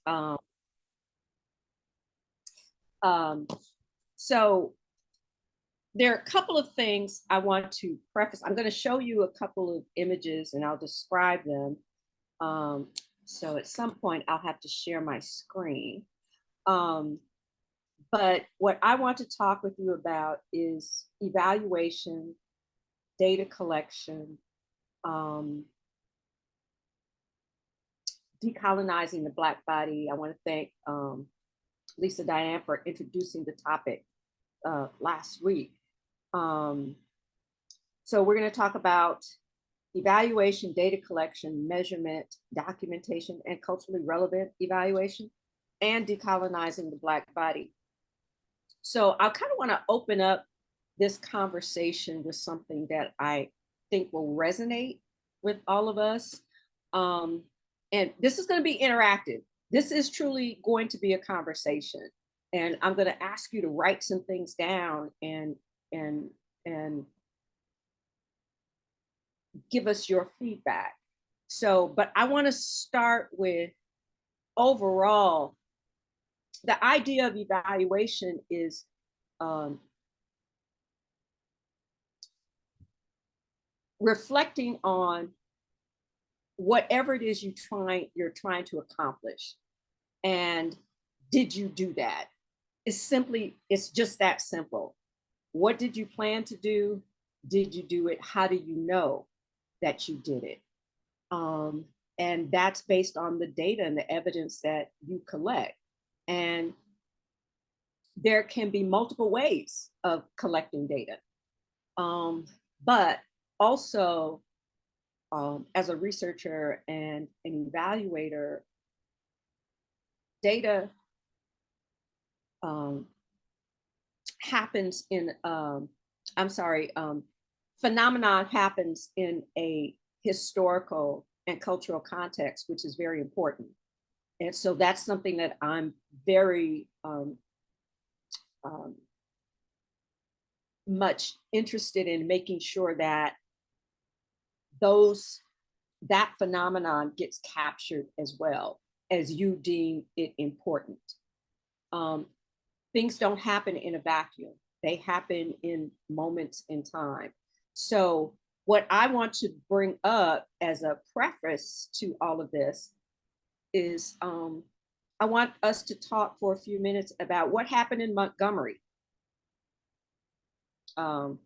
Um, so there are a couple of things I want to preface. I'm going to show you a couple of images and I'll describe them. So at some point I'll have to share my screen. But what I want to talk with you about is evaluation, data collection, decolonizing the Black body. I want to thank Lisa Diane for introducing the topic last week. So we're going to talk about evaluation, data collection, measurement, documentation, and culturally relevant evaluation, and decolonizing the Black body. So I kind of want to open up this conversation with something that I think will resonate with all of us. And this is going to be interactive. This is truly going to be a conversation. And I'm going to ask you to write some things down and give us your feedback. So, but I want to start with overall, the idea of evaluation is reflecting on whatever it is you're trying to accomplish. And did you do that? It's just that simple. What did you plan to do? Did you do it? How do you know that you did it? And that's based on the data and the evidence that you collect. And there can be multiple ways of collecting data. But also, as a researcher and an evaluator, data happens in, phenomenon happens in a historical and cultural context, which is very important. And so that's something that I'm very much interested in, making sure that that phenomenon gets captured as well as you deem it important. Things don't happen in a vacuum. They happen in moments in time. So what I want to bring up as a preface to all of this is I want us to talk for a few minutes about what happened in Montgomery a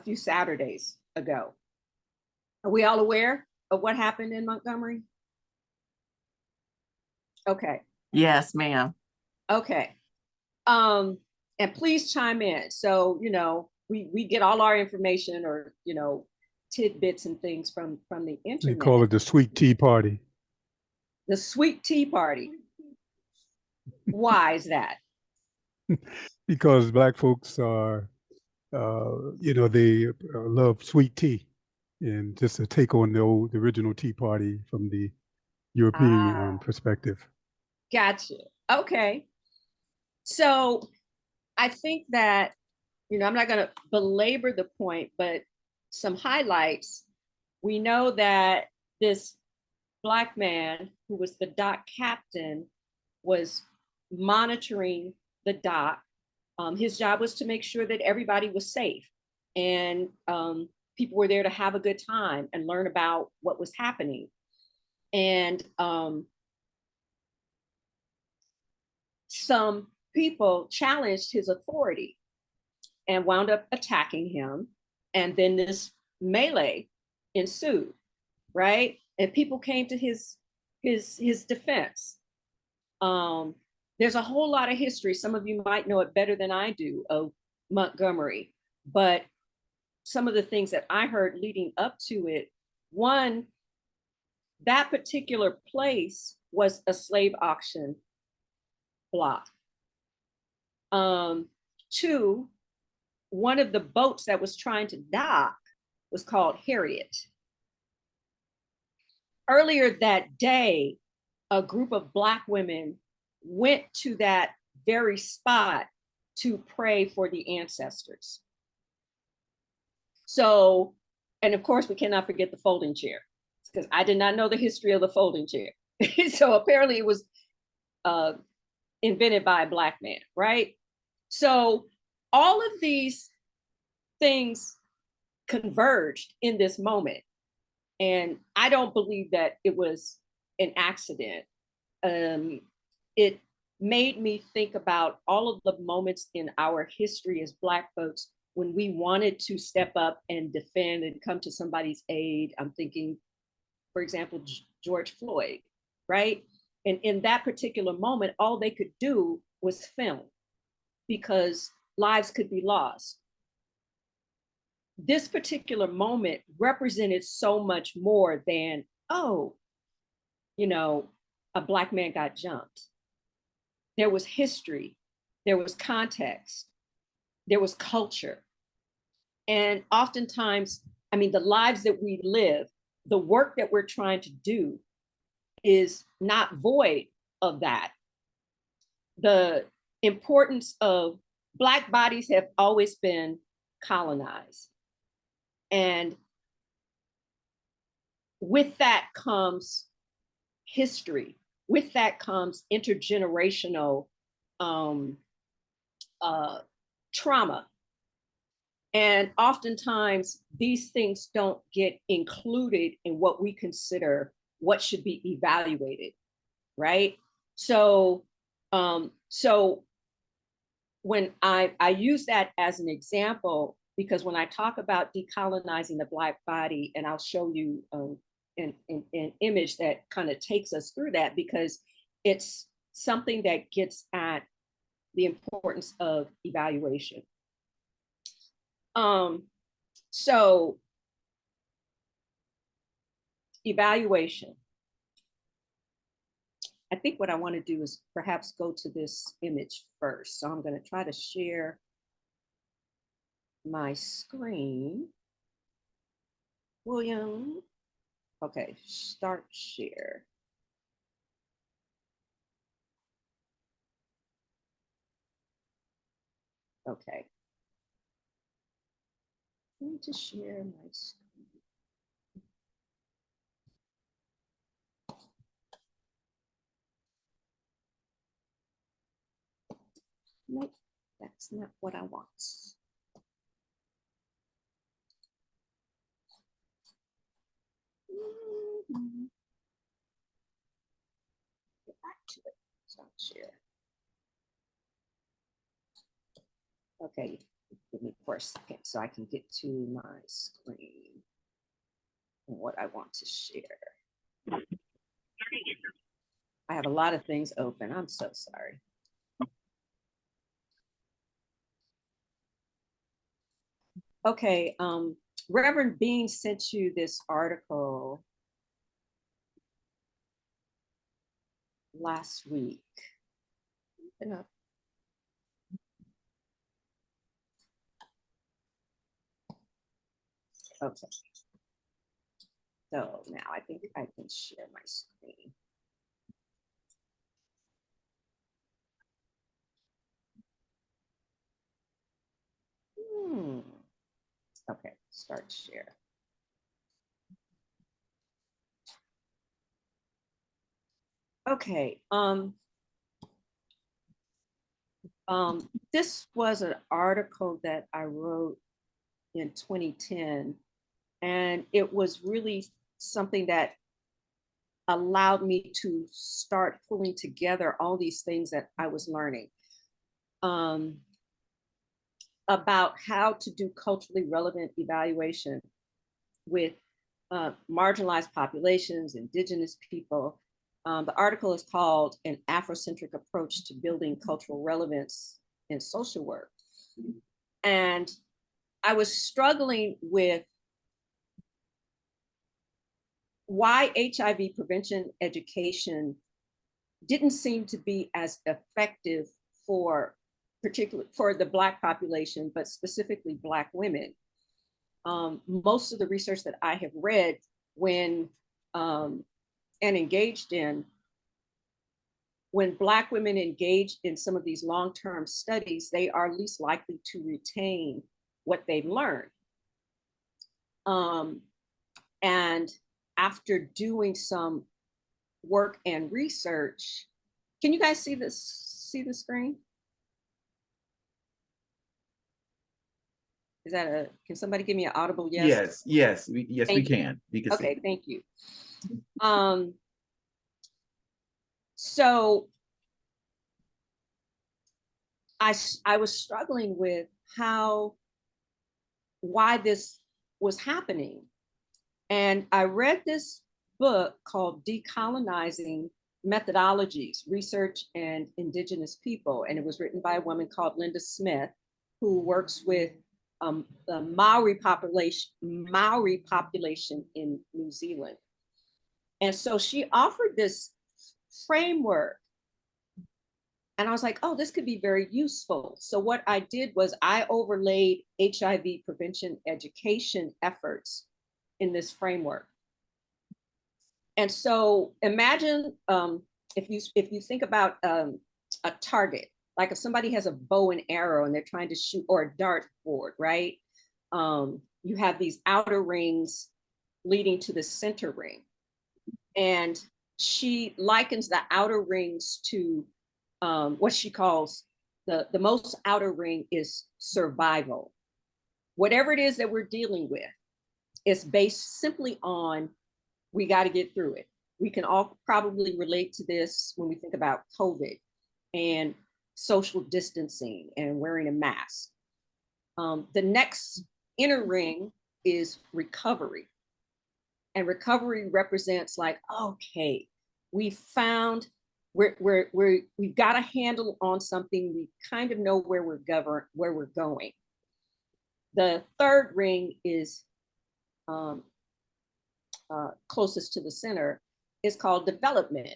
few Saturdays ago. Are we all aware of what happened in Montgomery? Okay. Yes, ma'am. Okay. And please chime in. So, we get all our information or, tidbits and things from the internet. They call it the sweet tea party. The sweet tea party. Why is that? Because Black folks are, they love sweet tea, and just a take on the original tea party from the European perspective. Gotcha. Okay. So I think that, I'm not going to belabor the point, but some highlights. We know that this Black man who was the dock captain was monitoring the dock. His job was to make sure that everybody was safe and people were there to have a good time and learn about what was happening. And some people challenged his authority and wound up attacking him. And then this melee ensued, right? And people came to his defense. There's a whole lot of history. Some of you might know it better than I do of Montgomery, but some of the things that I heard leading up to it, one, that particular place was a slave auction block. Two, one of the boats that was trying to dock was called Harriet. Earlier that day, a group of Black women went to that very spot to pray for the ancestors. So, and of course, we cannot forget the folding chair, because I did not know the history of the folding chair. So apparently it was uh, invented by a Black man, right? So all of these things converged in this moment. And I don't believe that it was an accident. It made me think about all of the moments in our history as Black folks when we wanted to step up and defend and come to somebody's aid. I'm thinking, for example, George Floyd, right? And in that particular moment, all they could do was film because lives could be lost. This particular moment represented so much more than, oh, you know, a Black man got jumped. There was history, there was context, there was culture. And oftentimes, I mean, the lives that we live, the work that we're trying to do is not void of that. The importance of Black bodies have always been colonized. And with that comes history. With that comes intergenerational trauma. And oftentimes, these things don't get included in what we consider what should be evaluated, right? So, so when I use that as an example, because when I talk about decolonizing the Black body, and I'll show you an image that kind of takes us through that, because it's something that gets at the importance of evaluation. So evaluation. I think what I want to do is perhaps go to this image first. So I'm going to try to share my screen. William, okay, start share. Okay. I need to share my screen. Nope, that's not what I want. Get back to it. Start share. Okay, give me for a second so I can get to my screen and what I want to share. I have a lot of things open. I'm so sorry. Okay, Reverend Bean sent you this article last week. Okay. So now I think I can share my screen. Okay, start share. Okay, this was an article that I wrote in 2010, and it was really something that allowed me to start pulling together all these things that I was learning about how to do culturally relevant evaluation with marginalized populations, indigenous people. The article is called An Afrocentric Approach to Building Cultural Relevance in Social Work. And I was struggling with why HIV prevention education didn't seem to be as effective for particularly for the Black population, but specifically Black women. Most of the research that I have read when and engaged in, when Black women engage in some of these long-term studies, they are least likely to retain what they've learned. And after doing some work and research, Can you guys see this? See the screen? Is that a, can somebody give me an audible yes? Yes, we Thank you. can. We can see. Okay, thank you. So I was struggling with why this was happening. And I read this book called Decolonizing Methodologies, Research and Indigenous People. And it was written by a woman called Linda Smith, who works with the Maori population in New Zealand. And so she offered this framework. And I was like, oh, this could be very useful. So what I did was I overlaid HIV prevention education efforts in this framework. And so imagine if you think about a target, like if somebody has a bow and arrow and they're trying to shoot, or a dart board, right? You have these outer rings leading to the center ring. And she likens the outer rings to what she calls the most outer ring is survival. Whatever it is that we're dealing with, it's based simply on, we got to get through it. We can all probably relate to this when we think about COVID and social distancing and wearing a mask. The next inner ring is recovery. And recovery represents like, okay, we found we've got a handle on something. We kind of know where we're going. The third ring is closest to the center, is called development.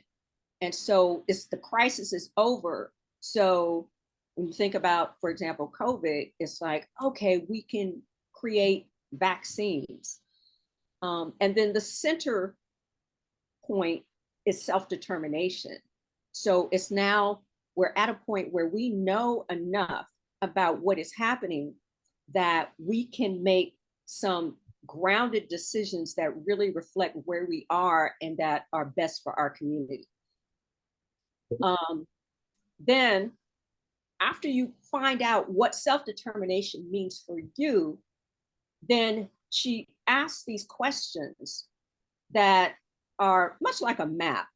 And so it's the crisis is over. So when you think about, for example, COVID, it's like, okay, we can create vaccines. And then the center point is self-determination. So it's now, we're at a point where we know enough about what is happening that we can make some grounded decisions that really reflect where we are and that are best for our community. Then after you find out what self-determination means for you, then she asks these questions that are much like a map: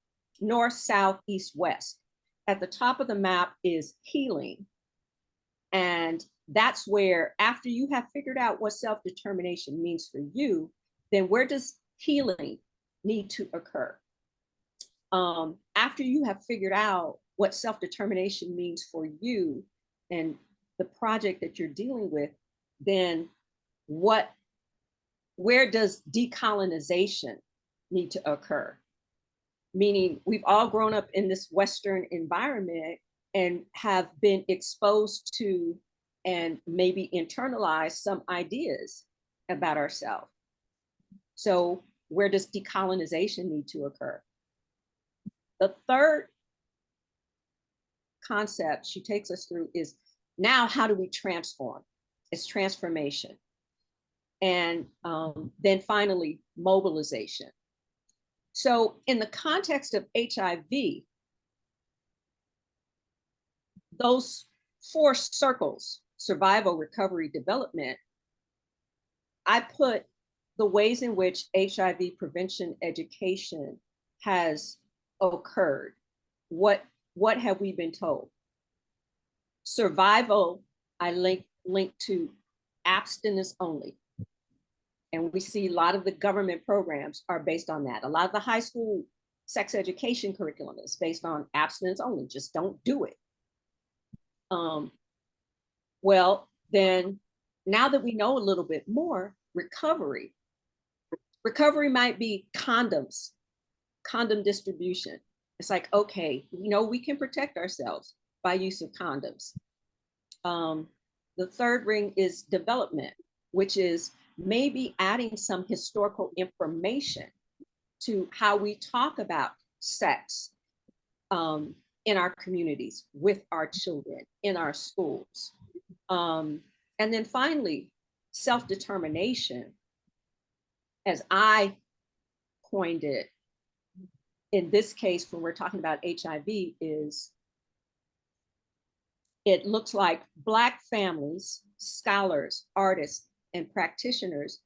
north, south, east, west. At the top of the map is healing. And that's where, after you have figured out what self-determination means for you, then where does healing need to occur? After you have figured out what self-determination means for you and the project that you're dealing with, then where does decolonization need to occur? Meaning, we've all grown up in this Western environment and have been exposed to and maybe internalized some ideas about ourselves. So where does decolonization need to occur? The third concept she takes us through is, now how do we transform? It's transformation. And then finally, mobilization. So in the context of HIV, those 4 circles, survival, recovery, development, I put the ways in which HIV prevention education has occurred. What have we been told? Survival, I link to abstinence only. And we see a lot of the government programs are based on that. A lot of the high school sex education curriculum is based on abstinence only, just don't do it. Well, then now that we know a little bit more, recovery. Recovery might be condoms, condom distribution. It's like, okay, we can protect ourselves by use of condoms. The third ring is development, which is maybe adding some historical information to how we talk about sex in our communities, with our children, in our schools. And then finally, self-determination, as I coined it, in this case, when we're talking about HIV, is it looks like Black families, scholars, artists, and practitioners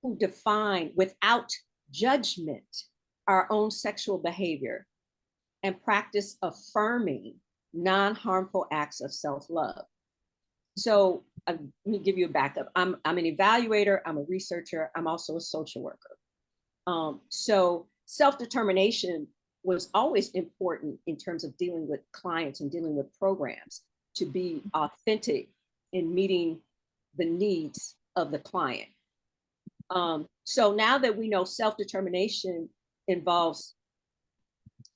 who define without judgment our own sexual behavior and practice affirming non-harmful acts of self-love. So let me give you a backup. I'm an evaluator, I'm a researcher, I'm also a social worker. So self-determination was always important in terms of dealing with clients and dealing with programs, to be authentic in meeting the needs of the client. So now that we know self-determination involves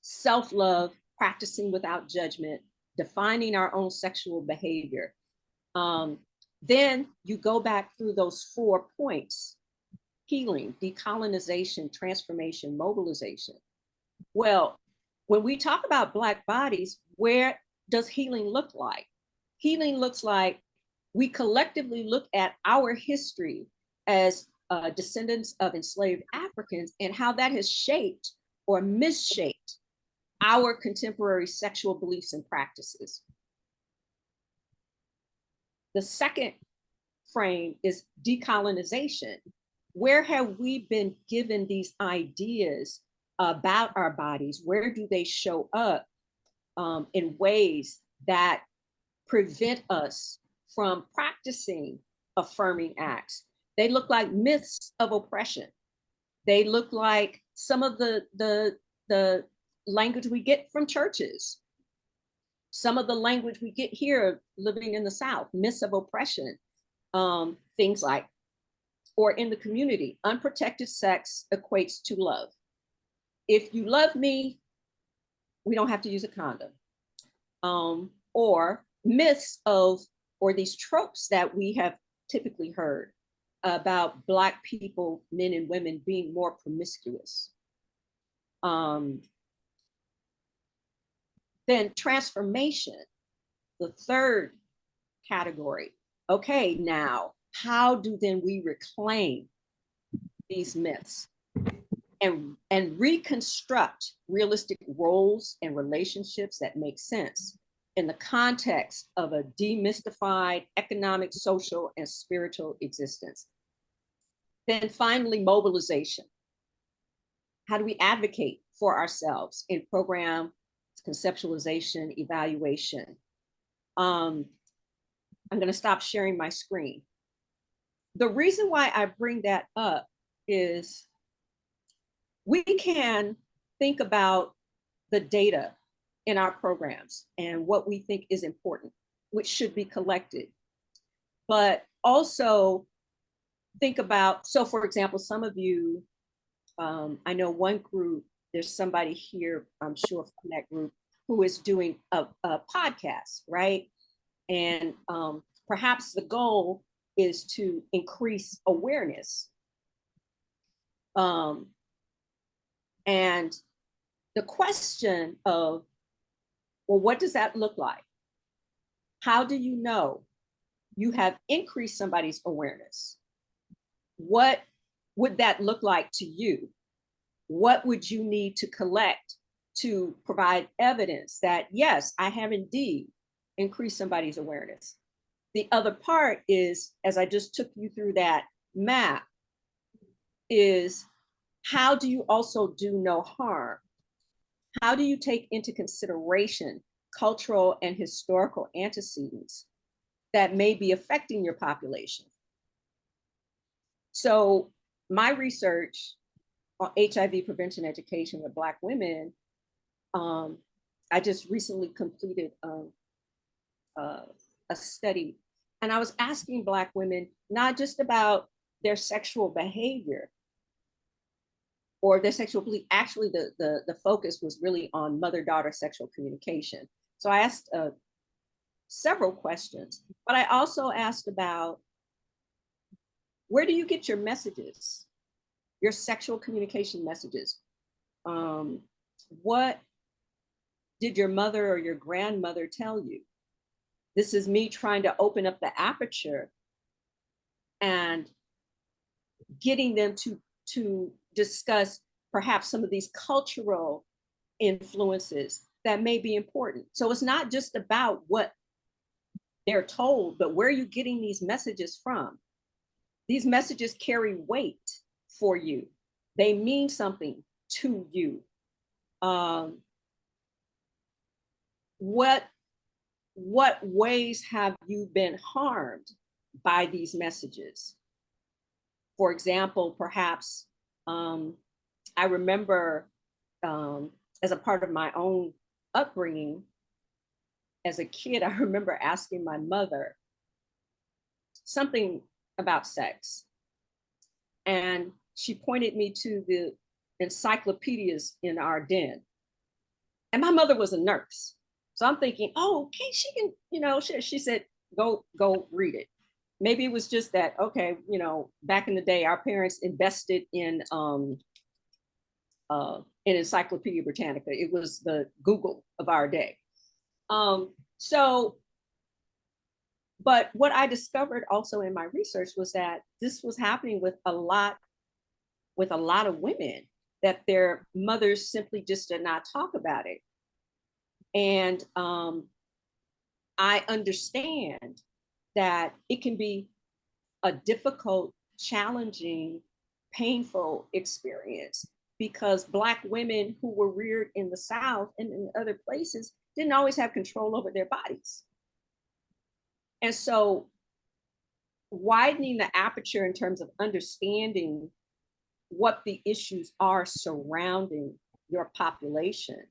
self-love, practicing without judgment, defining our own sexual behavior, then you go back through those 4 points: healing, decolonization, transformation, mobilization. Well, when we talk about Black bodies, where does healing look like? Healing looks like we collectively look at our history as descendants of enslaved Africans and how that has shaped or misshaped our contemporary sexual beliefs and practices. The second frame is decolonization. Where have we been given these ideas about our bodies? Where do they show up in ways that prevent us from practicing affirming acts? They look like myths of oppression. They look like some of the language we get from churches, some of the language we get here living in the South, myths of oppression, things like, or in the community, unprotected sex equates to love. If you love me, we don't have to use a condom. Or myths of, or these tropes that we have typically heard about Black people, men and women, being more promiscuous. Then transformation, the third category. Okay, now, how do then we reclaim these myths and reconstruct realistic roles and relationships that make sense in the context of a demystified economic, social, and spiritual existence? Then finally, mobilization. How do we advocate for ourselves in program conceptualization, evaluation? I'm going to stop sharing my screen. The reason why I bring that up is we can think about the data in our programs and what we think is important, which should be collected, but also think about, so for example, some of you, I know one group, there's somebody here, I'm sure from that group, who is doing a podcast, right? And perhaps the goal is to increase awareness. And the question of, well, what does that look like? How do you know you have increased somebody's awareness? What would that look like to you? What would you need to collect to provide evidence that, yes, I have indeed increased somebody's awareness? The other part is, as I just took you through that map, is how do you also do no harm? How do you take into consideration cultural and historical antecedents that may be affecting your population? So my research on HIV prevention education with Black women, I just recently completed a study, and I was asking Black women not just about their sexual behavior or their sexual belief. Actually, the focus was really on mother-daughter sexual communication. So I asked several questions, but I also asked about, where do you get your messages, your sexual communication messages? What did your mother or your grandmother tell you? This is me trying to open up the aperture and getting them to discuss perhaps some of these cultural influences that may be important. So it's not just about what they're told, but where are you getting these messages from? These messages carry weight for you. They mean something to you. What ways have you been harmed by these messages? For example, perhaps I remember as a part of my own upbringing as a kid, I remember asking my mother something about sex. And she pointed me to the encyclopedias in our den. And my mother was a nurse. So I'm thinking, oh, okay, she can, she said, go read it. Maybe it was just that, okay, back in the day, our parents invested in Encyclopedia Britannica. It was the Google of our day. But what I discovered also in my research was that this was happening with a lot of women, that their mothers simply just did not talk about it. And I understand that it can be a difficult, challenging, painful experience, because Black women who were reared in the South and in other places didn't always have control over their bodies. And so widening the aperture in terms of understanding what the issues are surrounding your population,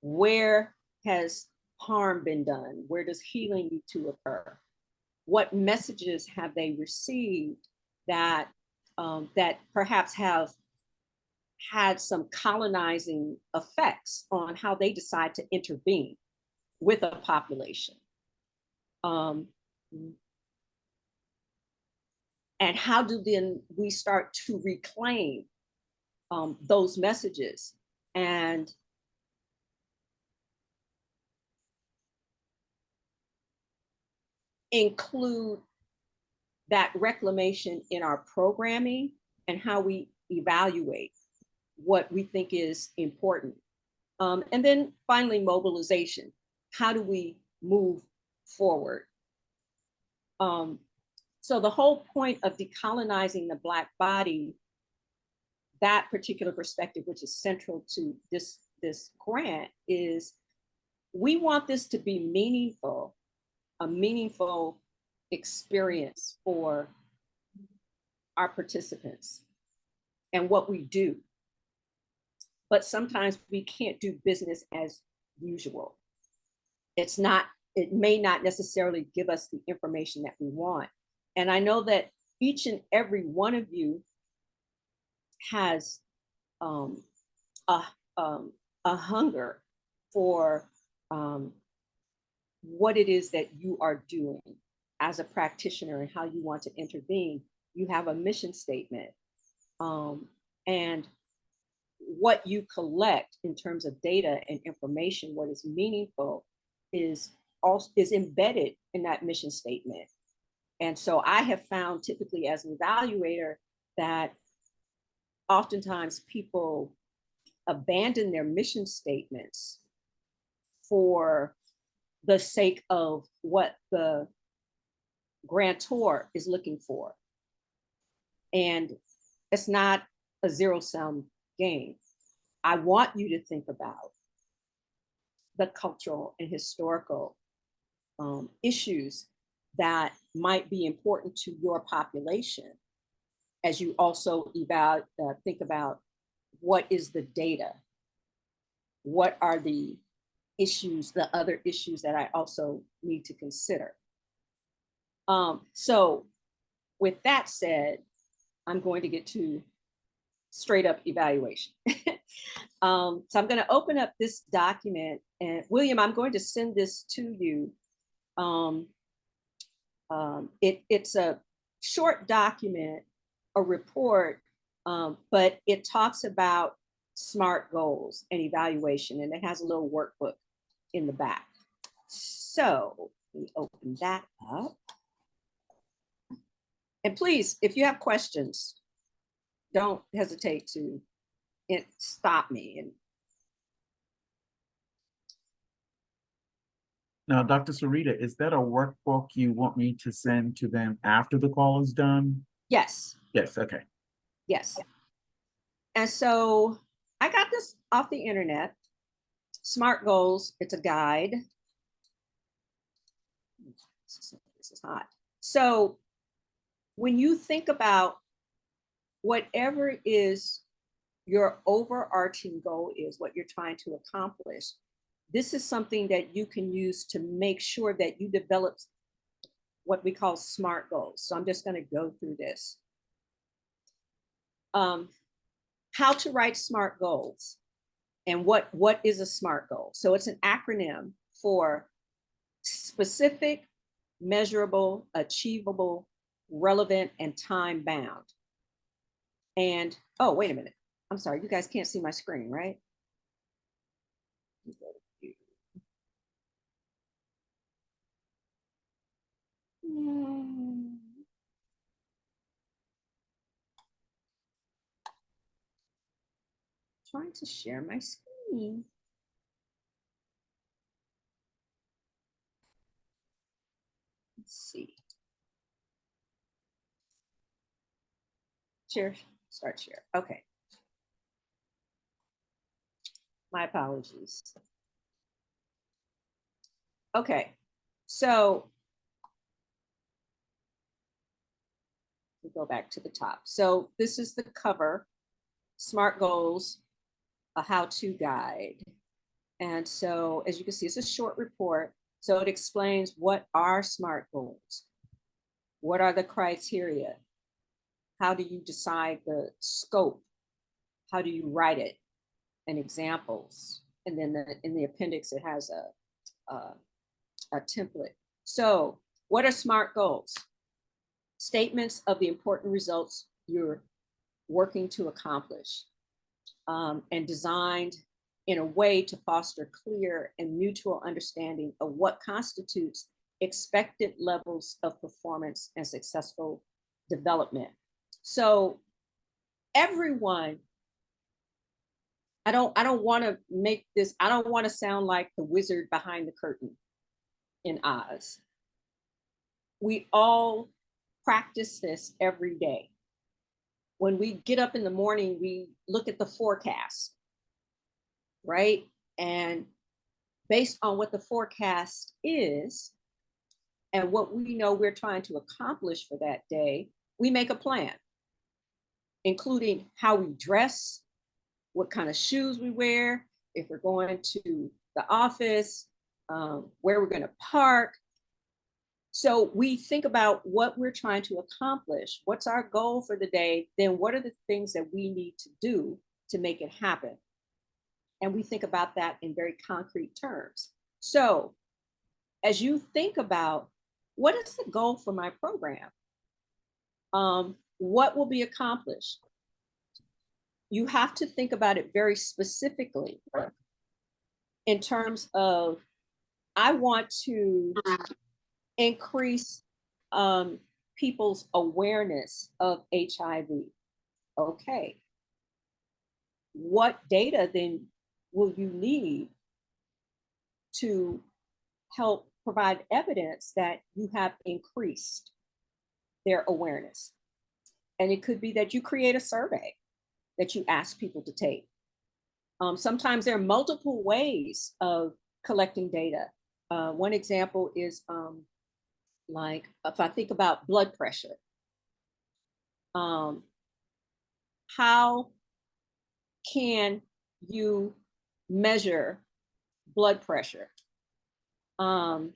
where has harm been done? Where does healing need to occur? What messages have they received that that perhaps have had some colonizing effects on how they decide to intervene with a population? And how do then we start to reclaim those messages and include that reclamation in our programming and how we evaluate what we think is important. And then finally, mobilization. How do we move forward? So the whole point of decolonizing the Black body, that particular perspective, which is central to this grant, is we want this to be meaningful, a meaningful experience for our participants and what we do. But sometimes we can't do business as usual. It may not necessarily give us the information that we want. And I know that each and every one of you has a hunger for what it is that you are doing as a practitioner and how you want to intervene. You have a mission statement, and what you collect in terms of data and information, what is meaningful, is embedded in that mission statement. And so I have found, typically as an evaluator, that oftentimes people abandon their mission statements for the sake of what the grantor is looking for. And it's not a zero-sum game. I want you to think about the cultural and historical issues that might be important to your population, as you also think about what is the data, what are the issues, the other issues that I also need to consider. So with that said, I'm going to get to straight up evaluation. So I'm going to open up this document, and William, I'm going to send this to you. It's a short document, a report, but it talks about SMART goals and evaluation, and it has a little workbook in the back. So let me open that up. And please, if you have questions, don't hesitate to it stop me. And Now, Dr. Sarita, is that a workbook you want me to send to them after the call is done? yes, Yes, okay. yes. And so I got this off the internet. SMART Goals, it's a guide. This is hot. So when you think about whatever is your overarching goal is, what you're trying to accomplish, this is something that you can use to make sure that you develop what we call SMART goals. So I'm just going to go through this. How to write SMART goals and what is a SMART goal? So it's an acronym for specific, measurable, achievable, relevant, and time bound. And, oh, wait a minute. I'm sorry, you guys can't see my screen, right? Trying to share my screen. Let's see. Share, start share. Okay. My apologies. Okay, so we go back to the top. So this is the cover, SMART Goals, a how-to guide. And so as you can see, it's a short report. So it explains what are SMART goals? What are the criteria? How do you decide the scope? How do you write it? And examples. And then in the appendix, it has a template. So what are SMART goals? Statements of the important results you're working to accomplish, and designed in a way to foster clear and mutual understanding of what constitutes expected levels of performance and successful development. So everyone, I don't want to make this, I don't want to sound like the wizard behind the curtain in Oz. We all practice this every day. When we get up in the morning, we look at the forecast, right? And based on what the forecast is and what we know we're trying to accomplish for that day, we make a plan, including how we dress, what kind of shoes we wear, if we're going to the office, where we're going to park. So we think about what we're trying to accomplish, what's our goal for the day, then what are the things that we need to do to make it happen? And we think about that in very concrete terms. So as you think about what is the goal for my program, what will be accomplished? You have to think about it very specifically in terms of, I want to increase people's awareness of HIV. Okay. What data then will you need to help provide evidence that you have increased their awareness? And it could be that you create a survey that you ask people to take. Sometimes there are multiple ways of collecting data. One example is like if I think about blood pressure, how can you measure blood pressure? And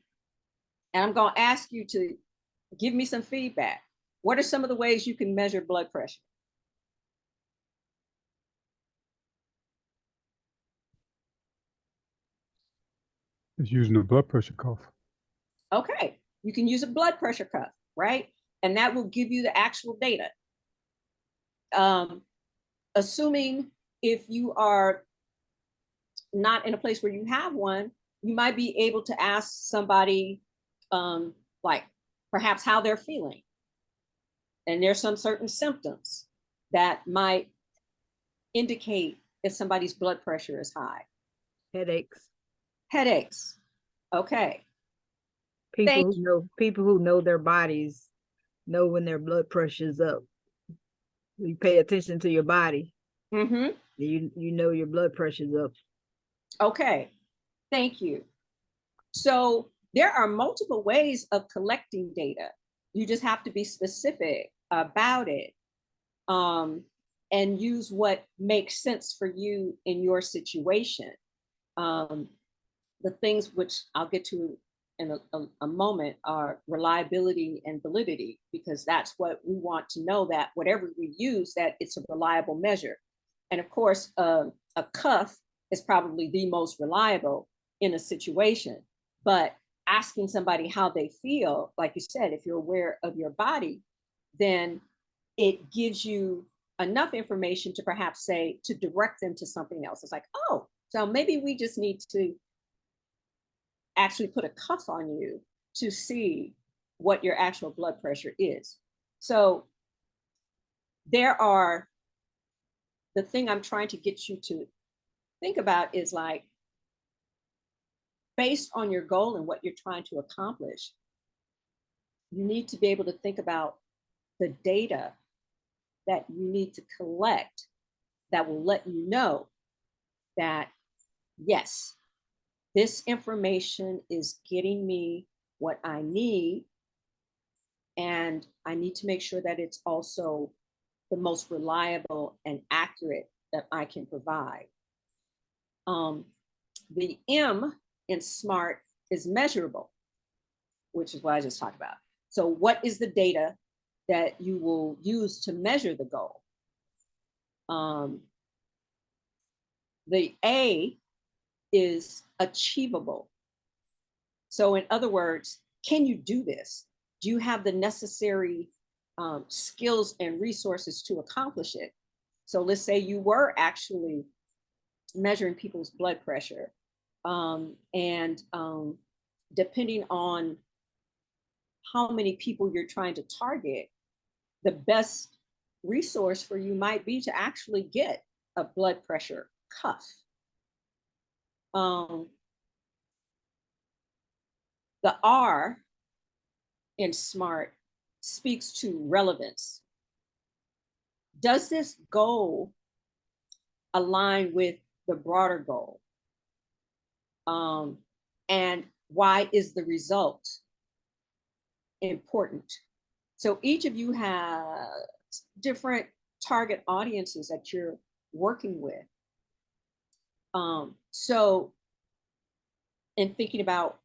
I'm going to ask you to give me some feedback. What are some of the ways you can measure blood pressure? It's using a blood pressure cuff. Okay, you can use a blood pressure cuff, right? And that will give you the actual data. Assuming if you are not in a place where you have one, you might be able to ask somebody like perhaps how they're feeling. And there's some certain symptoms that might indicate if somebody's blood pressure is high? Headaches. Headaches. Okay. People who know their bodies know when their blood pressure is up. You pay attention to your body. Mm-hmm. You know your blood pressure is up. Okay. Thank you. So there are multiple ways of collecting data. You just have to be specific about it, and use what makes sense for you in your situation. The things which I'll get to in a moment are reliability and validity, because that's what we want to know, that whatever we use, that it's a reliable measure. And of course, a cuff is probably the most reliable in a situation, but asking somebody how they feel, like you said, if you're aware of your body, then it gives you enough information to perhaps say, to direct them to something else. It's like, oh, so maybe we just need to actually put a cuff on you to see what your actual blood pressure is. So there are, the thing I'm trying to get you to think about is like, based on your goal and what you're trying to accomplish, you need to be able to think about the data that you need to collect that will let you know that, yes, this information is getting me what I need, and I need to make sure that it's also the most reliable and accurate that I can provide. The M in SMART is measurable, which is what I just talked about. So what is the data that you will use to measure the goal? The A is achievable. So in other words, can you do this? Do you have the necessary skills and resources to accomplish it? So let's say you were actually measuring people's blood pressure, and depending on how many people you're trying to target, the best resource for you might be to actually get a blood pressure cuff. The R in SMART speaks to relevance. Does this goal align with the broader goal? And why is the result important? So each of you have different target audiences that you're working with. So in thinking about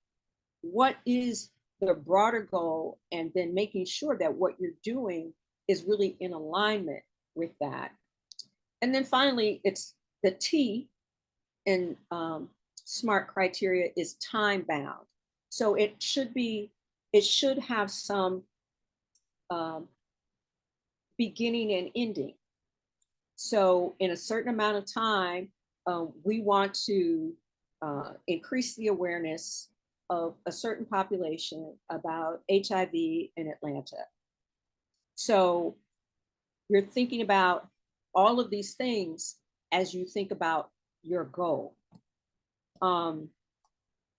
what is the broader goal, and then making sure that what you're doing is really in alignment with that. And then finally, it's the T in SMART criteria is time bound. So it should have some beginning and ending. So in a certain amount of time, we want to increase the awareness of a certain population about HIV in Atlanta. So you're thinking about all of these things as you think about your goal.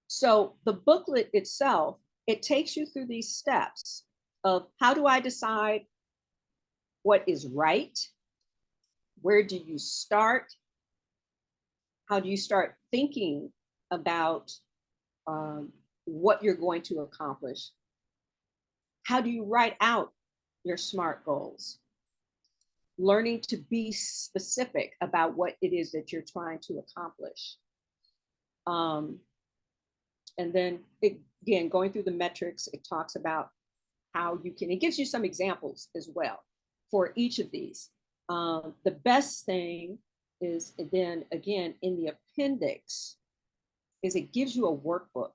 So the booklet itself, it takes you through these steps of, how do I decide what is right? Where do you start? How do you start thinking about what you're going to accomplish? How do you write out your SMART goals? Learning to be specific about what it is that you're trying to accomplish. And then again, going through the metrics, it talks about how you can, it gives you some examples as well for each of these. The best thing is, then again, in the appendix, is it gives you a workbook,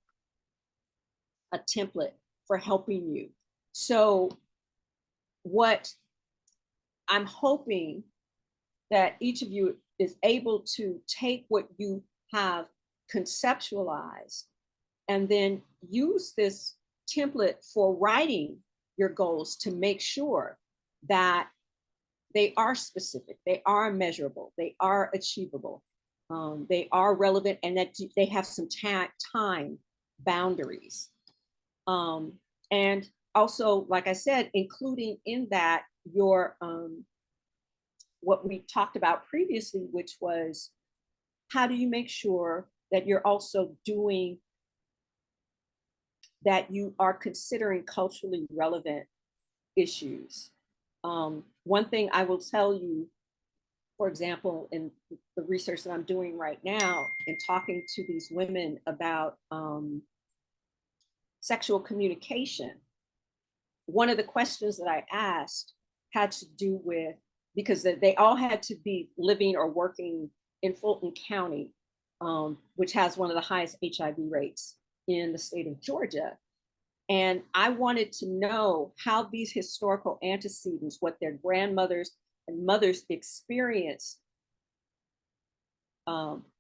a template for helping you. So what I'm hoping that each of you is able to take what you have conceptualized and then use this template for writing your goals, to make sure that they are specific, they are measurable, they are achievable, they are relevant, and that they have some time boundaries. And also, like I said, including in that your what we talked about previously, which was how do you make sure that you're also doing that, you are considering culturally relevant issues. One thing I will tell you, for example, in the research that I'm doing right now and talking to these women about sexual communication, one of the questions that I asked had to do with, because they all had to be living or working in Fulton County, which has one of the highest HIV rates in the state of Georgia. And I wanted to know how these historical antecedents, what their grandmothers and mothers experienced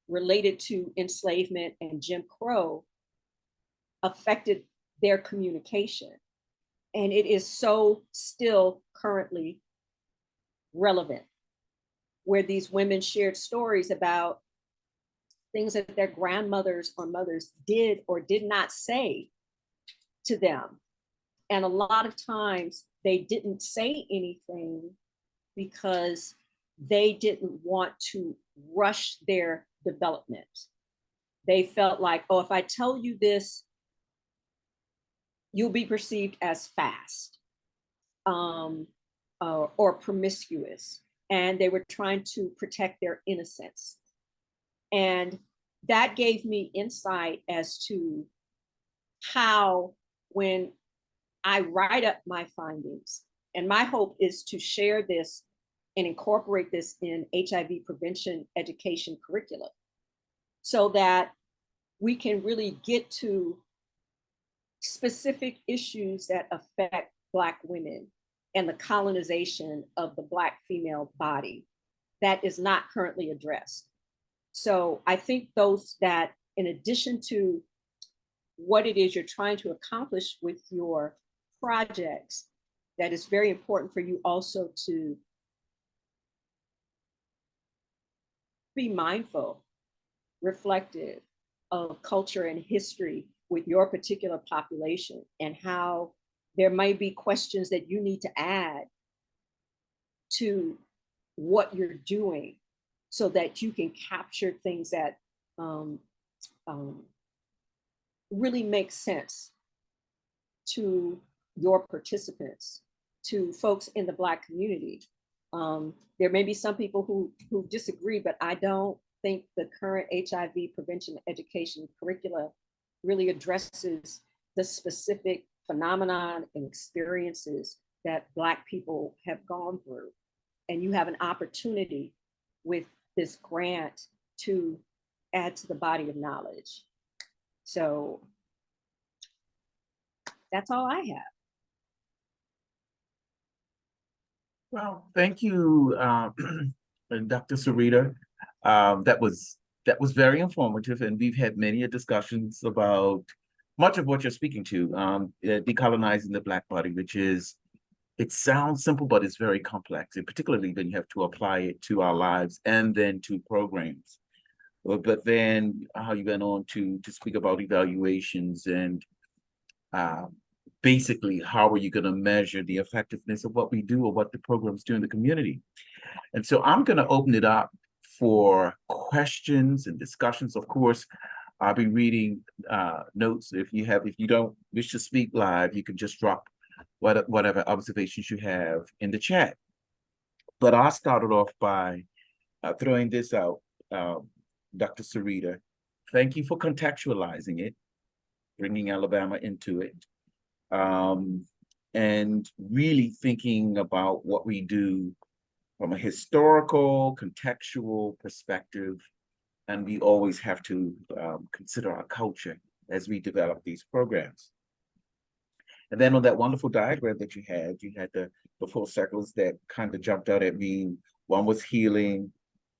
related to enslavement and Jim Crow, affected their communication. And it is so still currently relevant, where these women shared stories about things that their grandmothers or mothers did or did not say to them. And a lot of times they didn't say anything because they didn't want to rush their development. They felt like, oh, if I tell you this, you'll be perceived as fast or promiscuous. And they were trying to protect their innocence. And that gave me insight as to how, when I write up my findings, and my hope is to share this and incorporate this in HIV prevention education curricula, so that we can really get to specific issues that affect Black women and the colonization of the Black female body that is not currently addressed. So I think those that, in addition to what it is you're trying to accomplish with your projects, that is very important for you also to be mindful, reflective of culture and history with your particular population, and how there might be questions that you need to add to what you're doing so that you can capture things that really make sense to your participants, to folks in the Black community. There may be some people who disagree, but I don't think the current HIV prevention education curricula really addresses the specific phenomenon and experiences that Black people have gone through. And you have an opportunity with this grant to add to the body of knowledge. So that's all I have. Well, thank you, Dr. Sarita. That was very informative, and we've had many discussions about much of what you're speaking to, decolonizing the Black body, which is, it sounds simple, but it's very complex, and particularly when you have to apply it to our lives and then to programs. But then how you went on to speak about evaluations and basically how are you going to measure the effectiveness of what we do or what the programs do in the community. And so I'm going to open it up for questions and discussions. Of course, I'll be reading notes. If you don't wish to speak live, you can just drop whatever observations you have in the chat. But I'll start it off by throwing this out, Dr. Sarita. Thank you for contextualizing it, bringing Alabama into it, and really thinking about what we do from a historical, contextual perspective. And we always have to consider our culture as we develop these programs. And then on that wonderful diagram that you had the four circles that kind of jumped out at me. One was healing.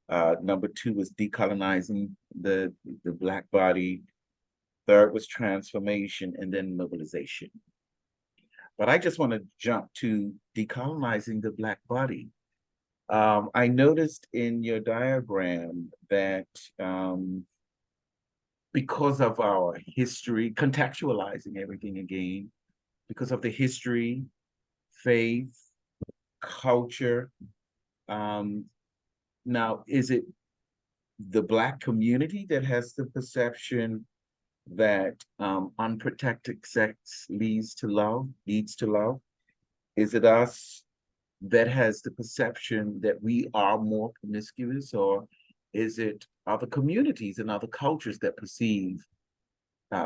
Number two was decolonizing the Black body. Third was transformation, and then mobilization. But I just want to jump to decolonizing the Black body. I noticed in your diagram that because of our history, contextualizing everything again, because of the history, faith, culture, now is it the Black community that has the perception that unprotected sex leads to love? Is it us that has the perception that we are more promiscuous, or is it other communities and other cultures that perceive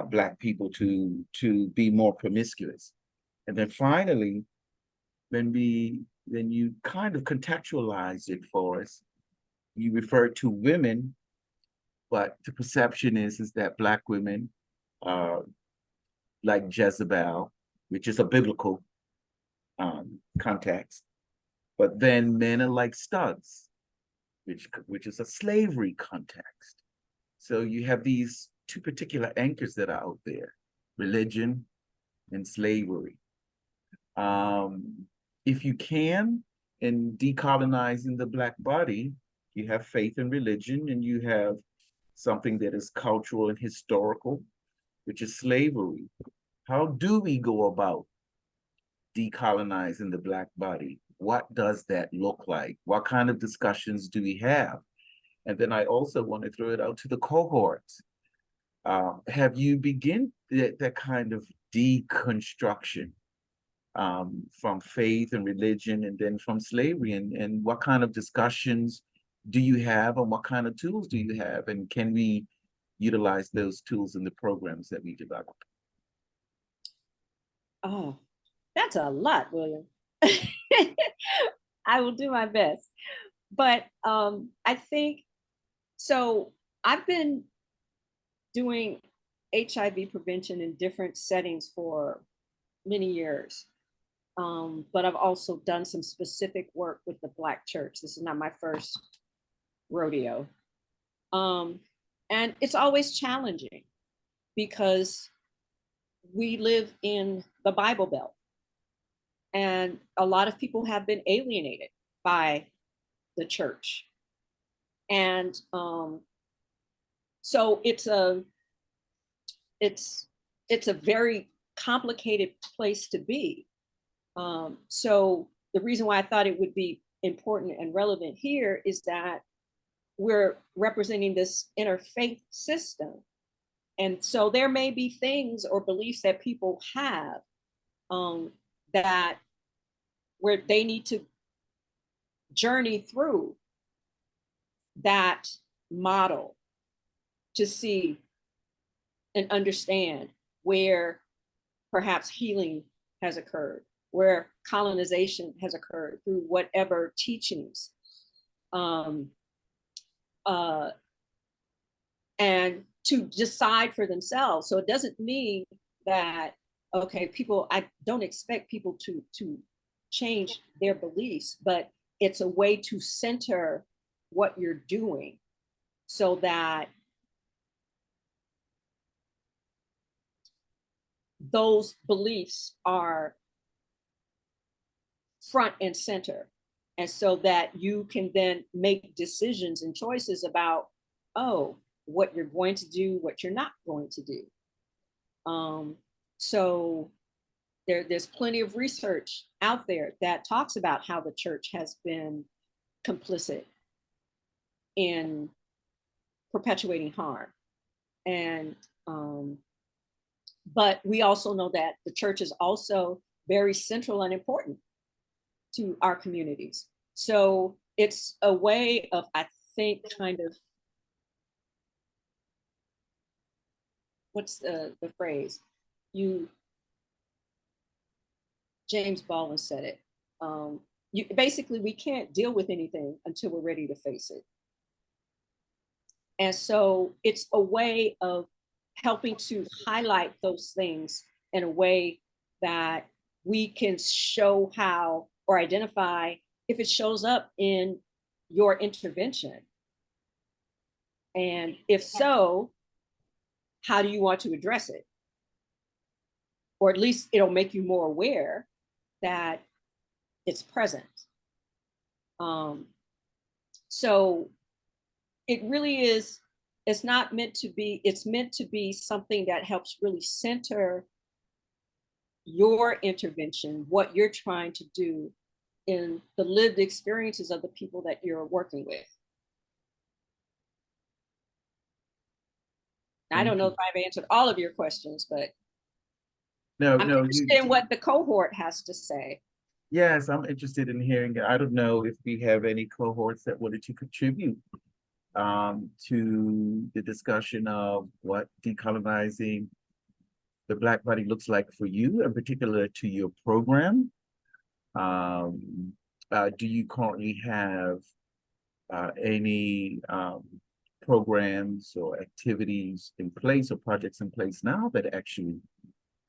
Black people to be more promiscuous? And then finally, when you kind of contextualize it for us, you refer to women, but the perception is that Black women are like Jezebel, which is a biblical context. But then men are like studs, which is a slavery context. So you have these two particular anchors that are out there: religion and slavery. If you can, in decolonizing the Black body, you have faith and religion, and you have something that is cultural and historical, which is slavery. How do we go about decolonizing the Black body? What does that look like? What kind of discussions do we have? And then I also want to throw it out to the cohorts. Have you begin that kind of deconstruction from faith and religion, and then from slavery, and what kind of discussions do you have, and what kind of tools do you have, and can we utilize those tools in the programs that we develop? Oh, that's a lot, William. I will do my best. But I think, so I've been doing HIV prevention in different settings for many years. But I've also done some specific work with the Black church. This is not my first rodeo. And it's always challenging because we live in the Bible Belt. And a lot of people have been alienated by the church. And so it's a very complicated place to be. So the reason why I thought it would be important and relevant here is that we're representing this interfaith system. And so there may be things or beliefs that people have that where they need to journey through that model to see and understand where perhaps healing has occurred, where colonization has occurred through whatever teachings. And to decide for themselves. So it doesn't mean that, okay, people, I don't expect people to change their beliefs, but it's a way to center what you're doing so that those beliefs are front and center. And so that you can then make decisions and choices about, oh, what you're going to do, what you're not going to do. So there's plenty of research out there that talks about how the church has been complicit in perpetuating harm. And but we also know that the church is also very central and important to our communities. So it's a way of, I think, kind of, what's the phrase? James Baldwin said it. Basically, we can't deal with anything until we're ready to face it. And so it's a way of helping to highlight those things in a way that we can show how or identify if it shows up in your intervention. And if so, how do you want to address it? Or at least it'll make you more aware that it's present. So it really is, it's not meant to be, it's meant to be something that helps really center your intervention, what you're trying to do in the lived experiences of the people that you're working with. I don't know if I've answered all of your questions, but I'm interested in what the cohort has to say. Yes, I'm interested in hearing it. I don't know if we have any cohorts that wanted to contribute to the discussion of what decolonizing the Black body looks like for you, in particular to your program. Do you currently have any programs or activities in place or projects in place now that actually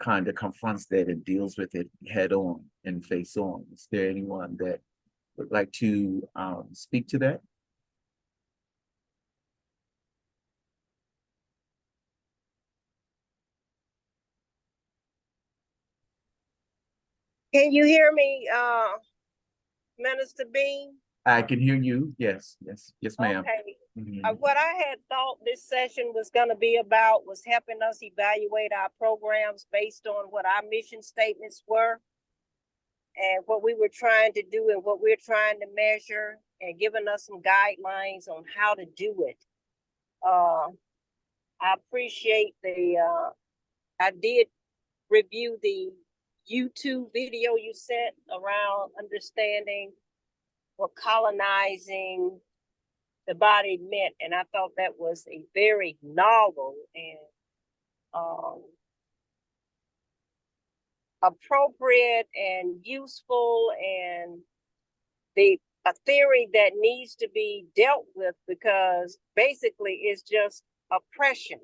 kind of confronts that and deals with it head on and face on? Is there anyone that would like to speak to that? Can you hear me, Minister Bean? I can hear you. Yes, yes, yes, ma'am. Okay. Mm-hmm. What I had thought this session was going to be about was helping us evaluate our programs based on what our mission statements were and what we were trying to do and what we're trying to measure, and giving us some guidelines on how to do it. I appreciate I did review the YouTube video you sent around understanding what colonizing the body meant, and I thought that was a very novel and appropriate and useful, and a theory that needs to be dealt with, because basically it's just oppression.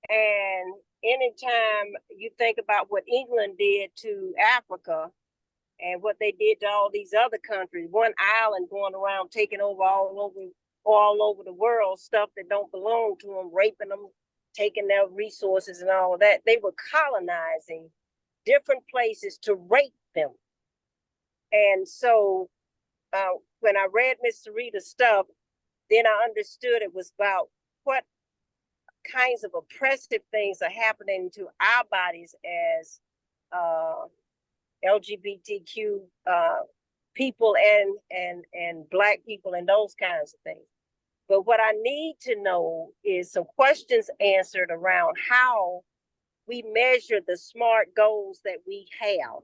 And anytime you think about what England did to Africa and what they did to all these other countries, one island going around taking over all over the world, stuff that don't belong to them, raping them, taking their resources and all of that. They were colonizing different places to rape them. And so when I read Miss Sarita's stuff, then I understood it was about what kinds of oppressive things are happening to our bodies as LGBTQ people and Black people and those kinds of things. But what I need to know is some questions answered around how we measure the SMART goals that we have.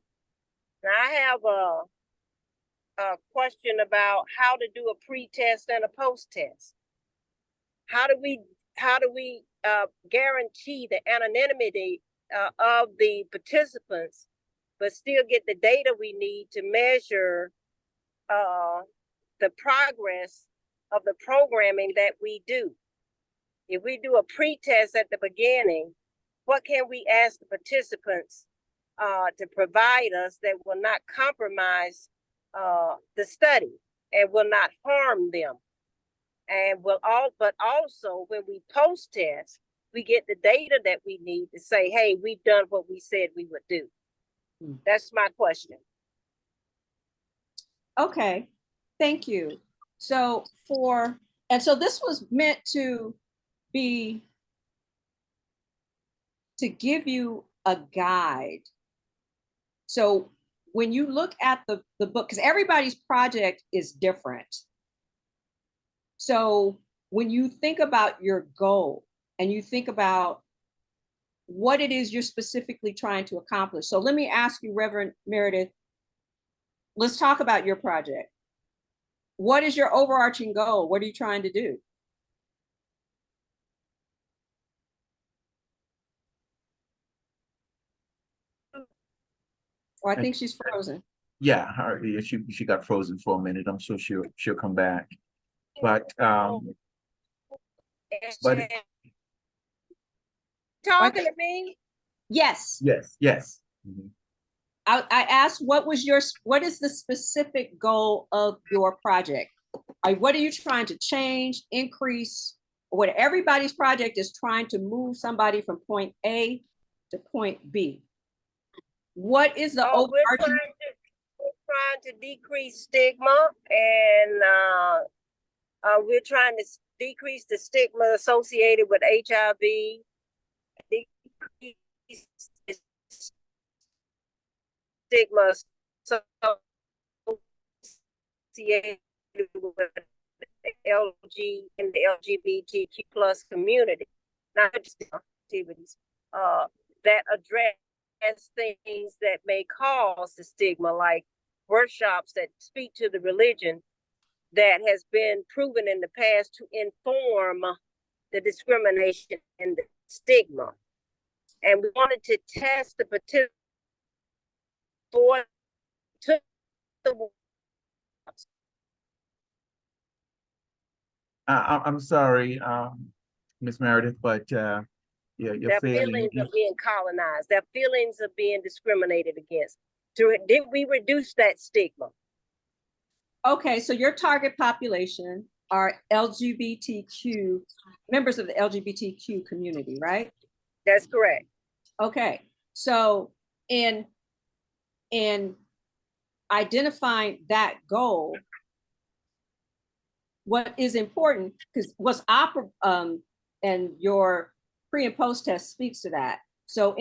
Now, I have a question about how to do a pre-test and a post-test. How do we guarantee the anonymity of the participants, but still get the data we need to measure the progress of the programming that we do? If we do a pre-test at the beginning, what can we ask the participants to provide us that will not compromise the study and will not harm them? And but also when we post-test, we get the data that we need to say, hey, we've done what we said we would do. That's my question. Okay, thank you. So so this was meant to be, to give you a guide. So when you look at the book, because everybody's project is different. So when you think about your goal and you think about what it is you're specifically trying to accomplish. So let me ask you, Reverend Meredith, let's talk about your project. What is your overarching goal? What are you trying to do? Oh, I think she's frozen. Yeah, she got frozen for a minute. I'm sure she'll come back. But talking to me? Yes. Yes, yes. Mm-hmm. I asked what is the specific goal of your project? What are you trying to change, increase? What everybody's project is trying to move somebody from point A to point B. What is the overarching? We're trying to decrease stigma, and we're trying to decrease the stigma associated with HIV, decrease the stigma associated with LG and the LGBTQ plus community, not just activities that address things that may cause the stigma, like workshops that speak to the religion that has been proven in the past to inform the discrimination and the stigma. And we wanted to test the potential for to the I'm sorry, Ms. Meredith, but yeah, you're their failing. feelings of being colonized, their feelings of being discriminated against. Did we reduce that stigma? Okay, so your target population are LGBTQ, members of the LGBTQ community, right? That's correct. Okay, so in identifying that goal, what is important, because and your pre and post test speaks to that. So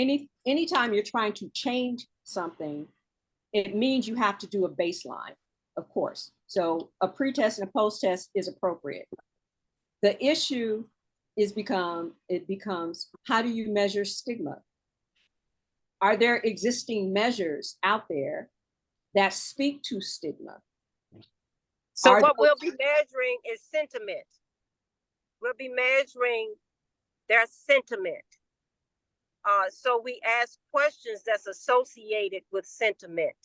anytime you're trying to change something, it means you have to do a baseline, of course. So a pre-test and a post-test is appropriate. The issue becomes how do you measure stigma? Are there existing measures out there that speak to stigma? So what we'll be measuring is sentiment. We'll be measuring their sentiment. So we ask questions that's associated with sentiment.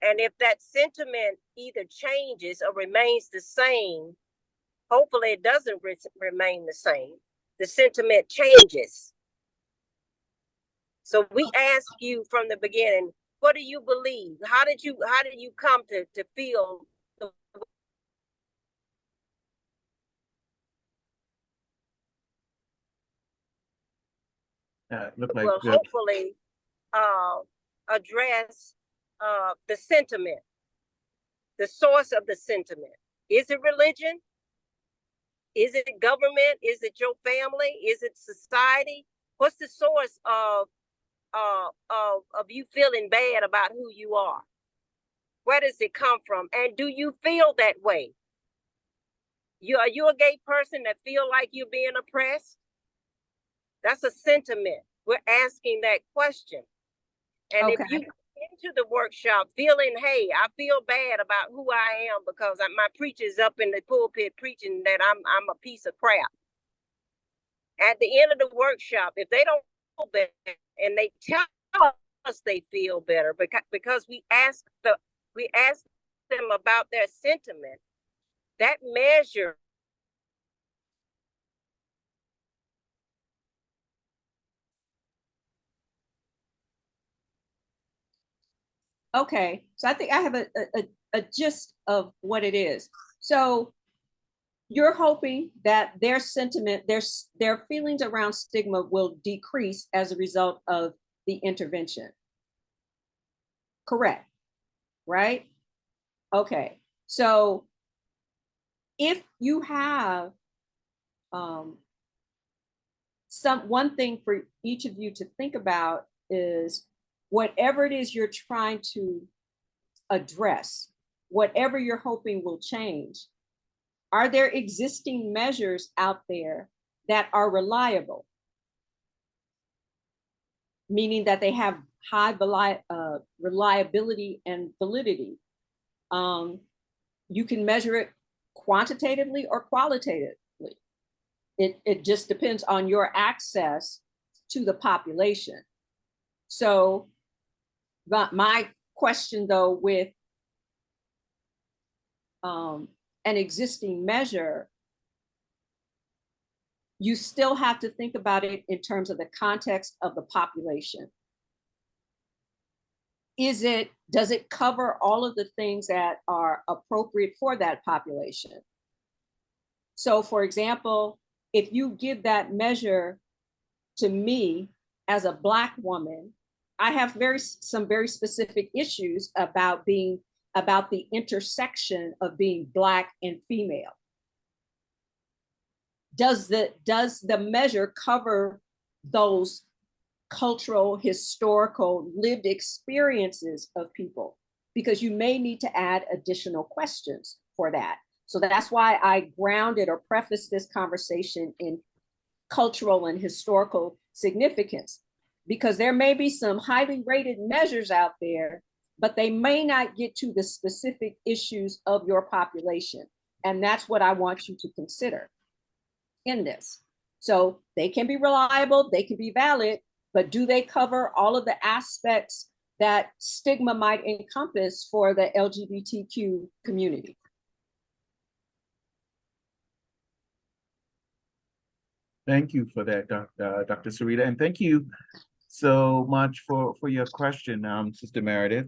And if that sentiment either changes or remains the same, hopefully it doesn't remain the same. The sentiment changes. So we ask you from the beginning, what do you believe? How did you come to feel the Look like will hopefully address the sentiment, the source of the sentiment. Is it religion? Is it government? Is it your family? Is it society? What's the source of you feeling bad about who you are? Where does it come from? And do you feel that way? Are you a gay person that feel like you're being oppressed? That's a sentiment. We're asking that question. And okay. if you come into the workshop feeling, hey, I feel bad about who I am because my preacher's up in the pulpit preaching that I'm a piece of crap. At the end of the workshop, if they don't feel better and they tell us they feel better because we ask them about their sentiment, that measure Okay, so I think I have a gist of what it is. So you're hoping that their sentiment, their feelings around stigma will decrease as a result of the intervention. Correct, right? Okay, so if you have one thing for each of you to think about is whatever it is you're trying to address, whatever you're hoping will change, are there existing measures out there that are reliable? Meaning that they have high reliability and validity. You can measure it quantitatively or qualitatively. It just depends on your access to the population. So my question though with an existing measure, you still have to think about it in terms of the context of the population. Does it cover all of the things that are appropriate for that population? So for example, if you give that measure to me as a Black woman I have some very specific issues about the intersection of being Black and female. Does the measure cover those cultural, historical, lived experiences of people? Because you may need to add additional questions for that. So that's why I grounded or prefaced this conversation in cultural and historical significance, because there may be some highly rated measures out there, but they may not get to the specific issues of your population. And that's what I want you to consider in this. So they can be reliable, they can be valid, but do they cover all of the aspects that stigma might encompass for the LGBTQ community? Thank you for that, Dr. Sarita, and thank you so much for your question, Sister Meredith.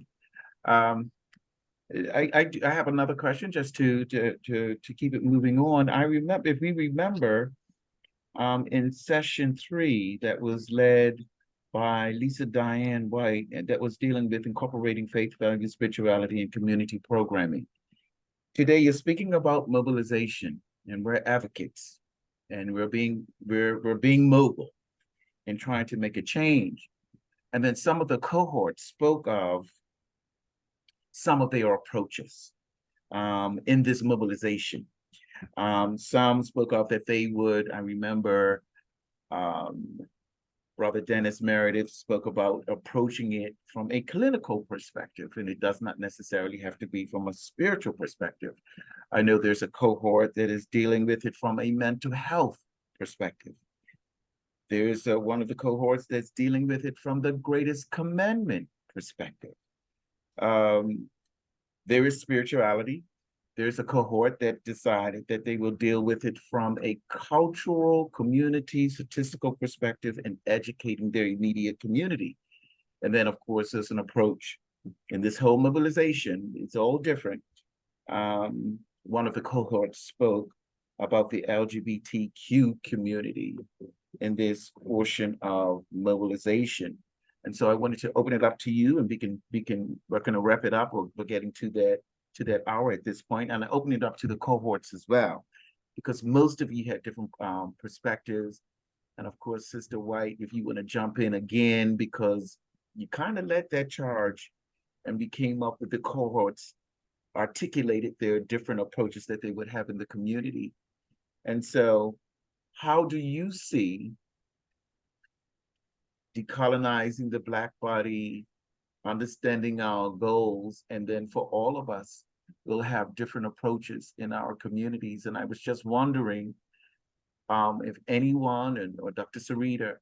I have another question just to keep it moving on. I remember, if we remember, in session 3 that was led by Lisa Diane White, and that was dealing with incorporating faith, values, spirituality, and community programming. Today, you're speaking about mobilization, and we're advocates, and we're being mobile and trying to make a change. And then some of the cohorts spoke of some of their approaches in this mobilization. Some spoke of that they would, I remember Brother Dennis Meredith spoke about approaching it from a clinical perspective, and it does not necessarily have to be from a spiritual perspective. I know there's a cohort that is dealing with it from a mental health perspective. There's one of the cohorts that's dealing with it from the greatest commandment perspective. There is spirituality. There's a cohort that decided that they will deal with it from a cultural, community, statistical perspective and educating their immediate community. And then, of course, there's an approach in this whole mobilization. It's all different. One of the cohorts spoke about the LGBTQ community in this portion of mobilization. And so I wanted to open it up to you, and we're going to wrap it up. We're getting to that hour at this point, and I open it up to the cohorts as well, because most of you had different perspectives. And of course, Sister White, if you want to jump in again, because you kind of led that charge and we came up with the cohorts, articulated their different approaches that they would have in the community. And so how do you see decolonizing the Black body, understanding our goals, and then for all of us, we'll have different approaches in our communities. And I was just wondering if anyone or Dr. Sarita,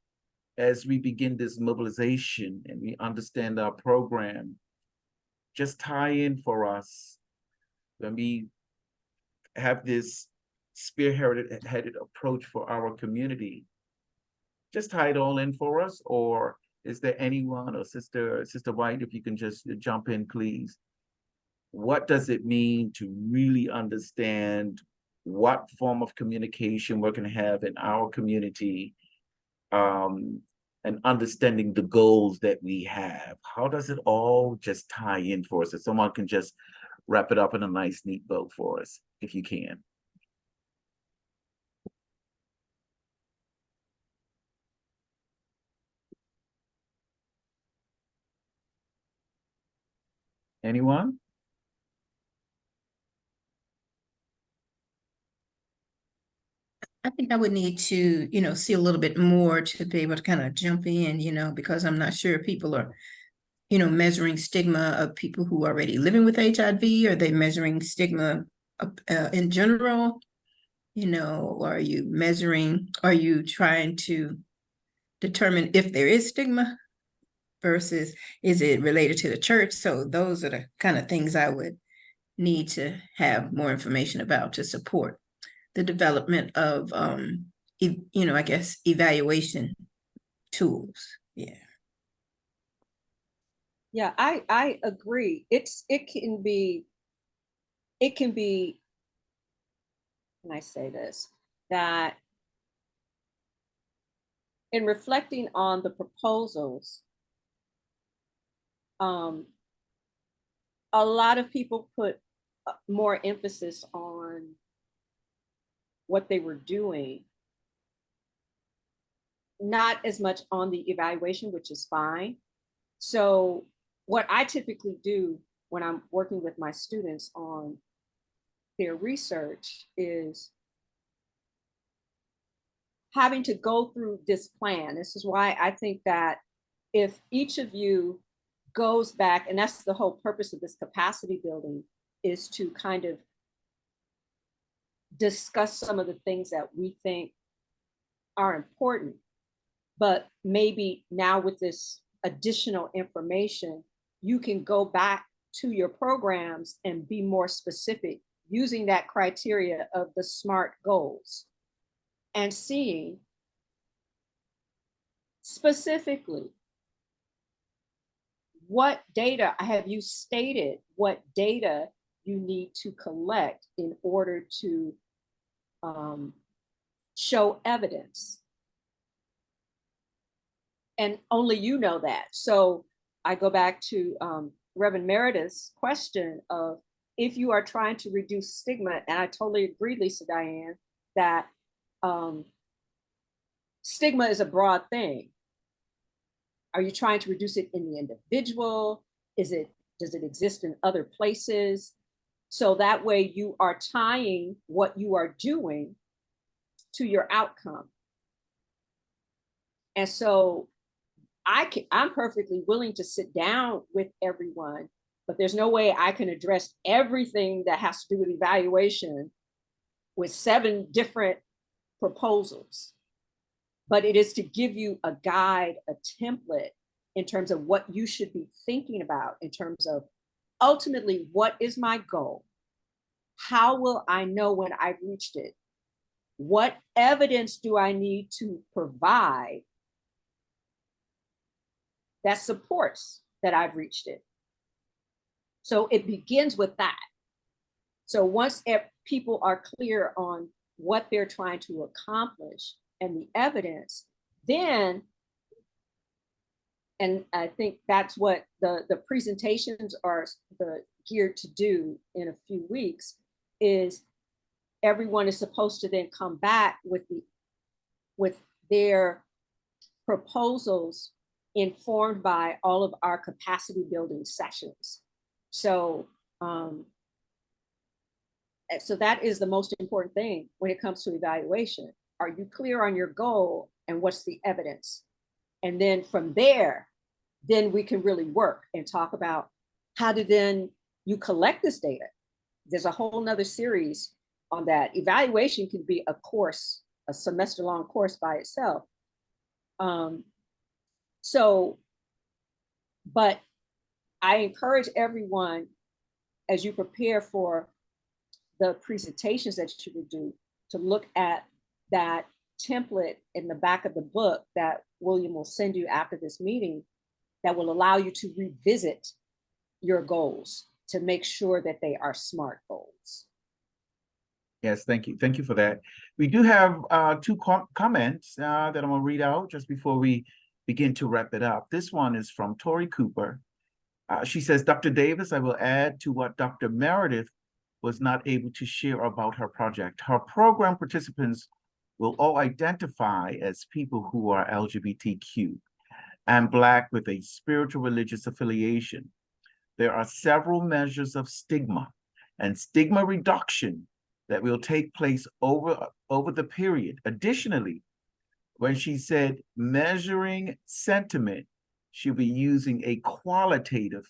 as we begin this mobilization and we understand our program, just tie in for us when we have this spearheaded approach for our community. Just tie it all in for us, or is there anyone, or Sister White, if you can just jump in, please. What does it mean to really understand what form of communication we're going to have in our community, and understanding the goals that we have? How does it all just tie in for us? If someone can just wrap it up in a nice, neat bow for us, if you can. Anyone? I think I would need to, see a little bit more to be able to kind of jump in, because I'm not sure people are, measuring stigma of people who are already living with HIV. Are they measuring stigma in general? Are you trying to determine if there is stigma versus is it related to the church? So those are the kind of things I would need to have more information about to support the development of, I guess, evaluation tools. Yeah. Yeah, I agree. It can be, can I say this, that in reflecting on the proposals, a lot of people put more emphasis on what they were doing, not as much on the evaluation, which is fine. So what I typically do when I'm working with my students on their research is having to go through this plan. This is why I think that if each of you goes back, and that's the whole purpose of this capacity building, is to kind of discuss some of the things that we think are important, but maybe now with this additional information, you can go back to your programs and be more specific using that criteria of the SMART goals and seeing specifically what data have you stated, what data you need to collect in order to show evidence. And only you know that. So I go back to Reverend Meredith's question of, if you are trying to reduce stigma, and I totally agree, Lisa Diane, that stigma is a broad thing. Are you trying to reduce it in the individual? Does it exist in other places? So that way you are tying what you are doing to your outcome. And so I'm perfectly willing to sit down with everyone, but there's no way I can address everything that has to do with evaluation with 7 different proposals. But it is to give you a guide, a template in terms of what you should be thinking about, in terms of ultimately, what is my goal? How will I know when I've reached it? What evidence do I need to provide that supports that I've reached it? So it begins with that. So once people are clear on what they're trying to accomplish and the evidence, then, and I think that's what the presentations are geared to do in a few weeks, is everyone is supposed to then come back with their proposals informed by all of our capacity building sessions. So, so that is the most important thing when it comes to evaluation. Are you clear on your goal and what's the evidence? And then from there, then we can really work and talk about how to then you collect this data. There's a whole nother series on that. Evaluation can be a course, a semester-long course by itself. But I encourage everyone, as you prepare for the presentations that you would do, to look at that template in the back of the book that William will send you after this meeting, that will allow you to revisit your goals to make sure that they are SMART goals. Yes, thank you. Thank you for that. We do have 2 comments that I'm gonna read out just before we begin to wrap it up. This one is from Tori Cooper. She says, Dr. Davis, I will add to what Dr. Meredith was not able to share about her project. Her program participants will all identify as people who are LGBTQ and Black with a spiritual religious affiliation. There are several measures of stigma and stigma reduction that will take place over the period. Additionally, when she said measuring sentiment, she'll be using a qualitative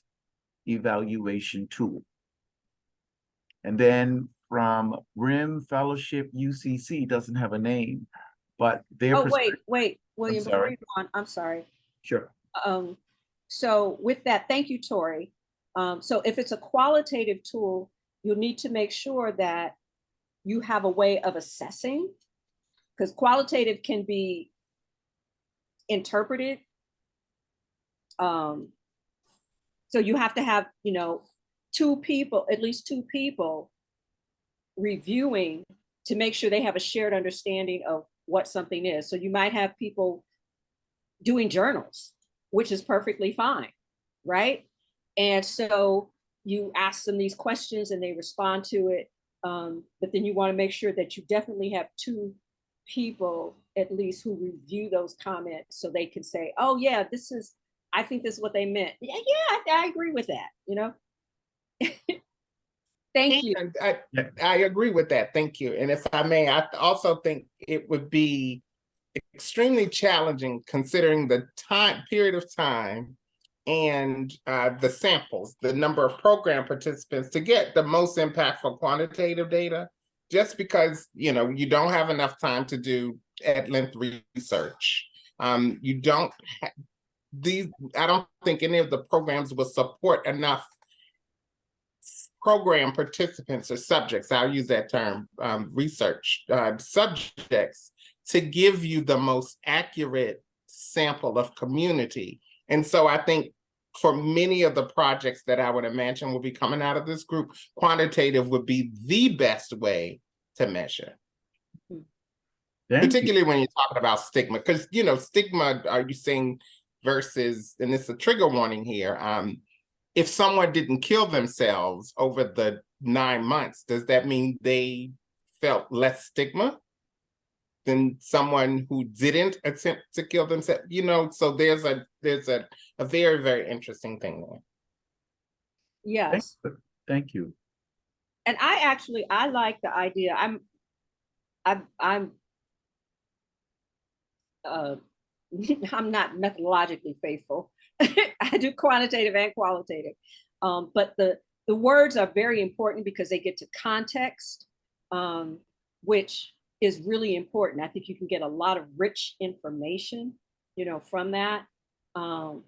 evaluation tool. And then from RIM Fellowship UCC, doesn't have a name, but their wait, William, before you go on, I'm sorry. Sure. So with that, thank you, Tori. So if it's a qualitative tool, you'll need to make sure that you have a way of assessing, because qualitative can be interpreted. So you have to have, at least two people reviewing to make sure they have a shared understanding of what something is. So you might have people doing journals, which is perfectly fine, right? And so you ask them these questions and they respond to it. But then you want to make sure that you definitely have two people at least who review those comments so they can say, oh yeah, I think this is what they meant. Yeah, I agree with that, you know? Thank you. And I agree with that. Thank you. And if I may, I also think it would be extremely challenging considering the period of time and the samples, the number of program participants to get the most impactful quantitative data, just because, you know, you don't have enough time to do at-length research. You don't I don't think any of the programs will support enough program participants or subjects, I'll use that term, research subjects, to give you the most accurate sample of community. And so I think for many of the projects that I would imagine will be coming out of this group, quantitative would be the best way to measure. Particularly when you're talking about stigma, because, you know, stigma, are you saying versus, and it's a trigger warning here, if someone didn't kill themselves over the 9 months, does that mean they felt less stigma than someone who didn't attempt to kill themselves? You know, so there's a very, very interesting thing there. Yes. Thank you. And I like the idea. I'm not methodologically faithful. I do quantitative and qualitative. But the words are very important because they get to context, which is really important. I think you can get a lot of rich information, you know, from that. But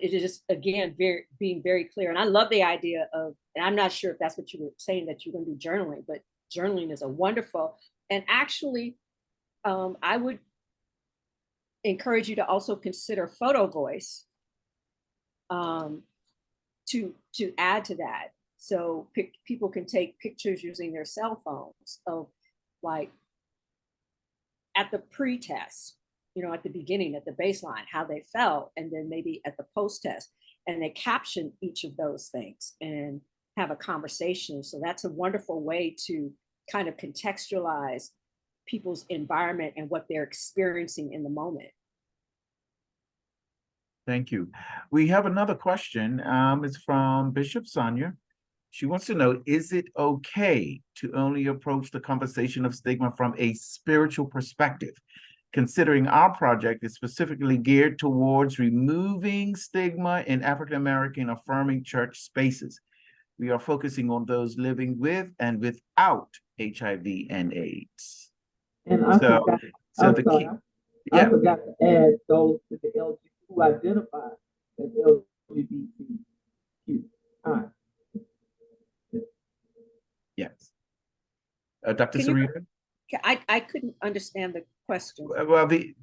it is just, again, being very clear. And I love the idea of, and I'm not sure if that's what you were saying, that you're going to do journaling, but journaling is a wonderful, and actually, I would encourage you to also consider photo voice to add to that. So people can take pictures using their cell phones of, like, at the pre-test, you know, at the beginning, at the baseline, how they felt, and then maybe at the post-test, and they caption each of those things and have a conversation. So that's a wonderful way to kind of contextualize people's environment and what they're experiencing in the moment. Thank you. We have another question. It's from Bishop Sonia. She wants to know, is it okay to only approach the conversation of stigma from a spiritual perspective, considering our project is specifically geared towards removing stigma in African-American affirming church spaces? We are focusing on those living with and without HIV and AIDS. And I forgot to add those to the LGBT who identify as LGBTQI. Yes. Dr. Sarita? I couldn't understand the question. Well, you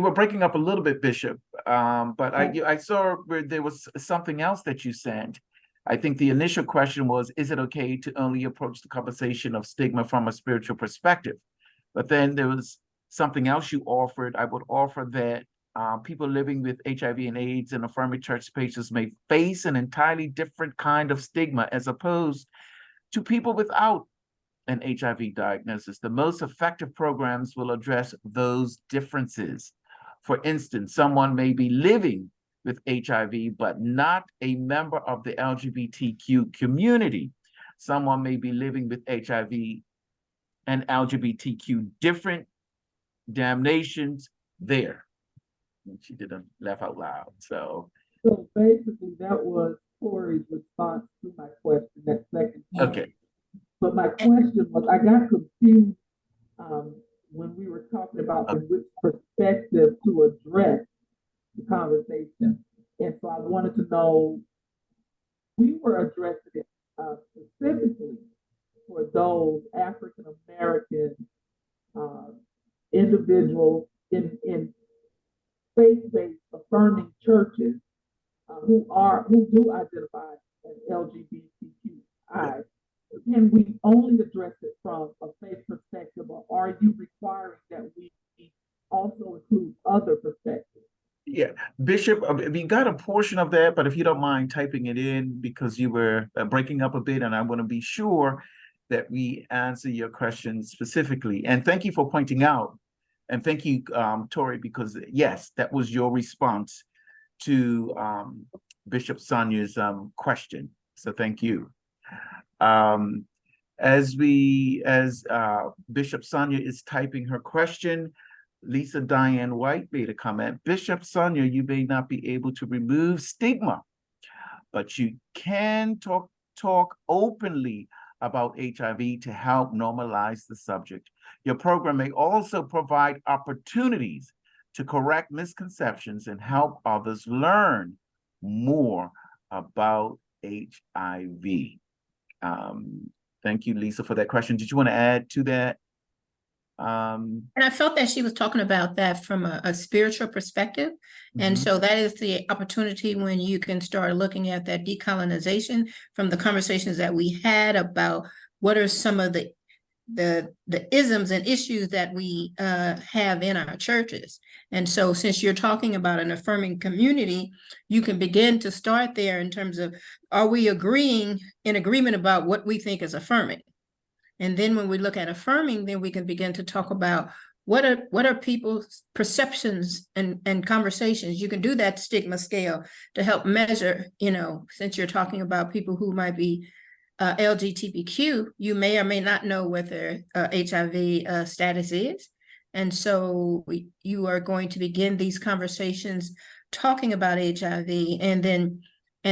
were breaking up a little bit, Bishop, but I saw where there was something else that you sent. I think the initial question was, is it okay to only approach the conversation of stigma from a spiritual perspective? But then there was something else you offered. I would offer that people living with HIV and AIDS in affirming church spaces may face an entirely different kind of stigma as opposed to people without an HIV diagnosis. The most effective programs will address those differences. For instance, someone may be living with HIV, but not a member of the LGBTQ community. Someone may be living with HIV and LGBTQ, different damnations there. And she didn't laugh out loud. So basically that was Corey's response to my question, that second point. Okay. But my question was, I got confused when we were talking about in which perspective to address the conversation. And so I wanted to know, we were addressing it specifically for those African American individuals in faith-based affirming churches who do identify as LGBTQI. Can we only address it from a faith perspective, or are you requiring that we also include other perspectives? Yeah, Bishop, we got a portion of that, but if you don't mind typing it in, because you were breaking up a bit, and I want to be sure that we answer your question specifically. And thank you for pointing out, and thank you, Tori, because yes, that was your response to Bishop Sonia's question. So thank you. As Bishop Sonia is typing her question, Lisa Diane White made a comment. Bishop Sonia, you may not be able to remove stigma, but you can talk openly about HIV to help normalize the subject. Your program may also provide opportunities to correct misconceptions and help others learn more about HIV. Thank you, Lisa, for that question. Did you want to add to that? And I felt that she was talking about that from a spiritual perspective. And so that is the opportunity when you can start looking at that decolonization from the conversations that we had about what are some of the isms and issues that we have in our churches. And so since you're talking about an affirming community, you can begin to start there in terms of, are we in agreement about what we think is affirming? And then when we look at affirming, then we can begin to talk about what are people's perceptions and conversations. You can do that stigma scale to help measure, since you're talking about people who might be LGBTQ, you may or may not know what their HIV status is. And so you are going to begin these conversations talking about HIV. And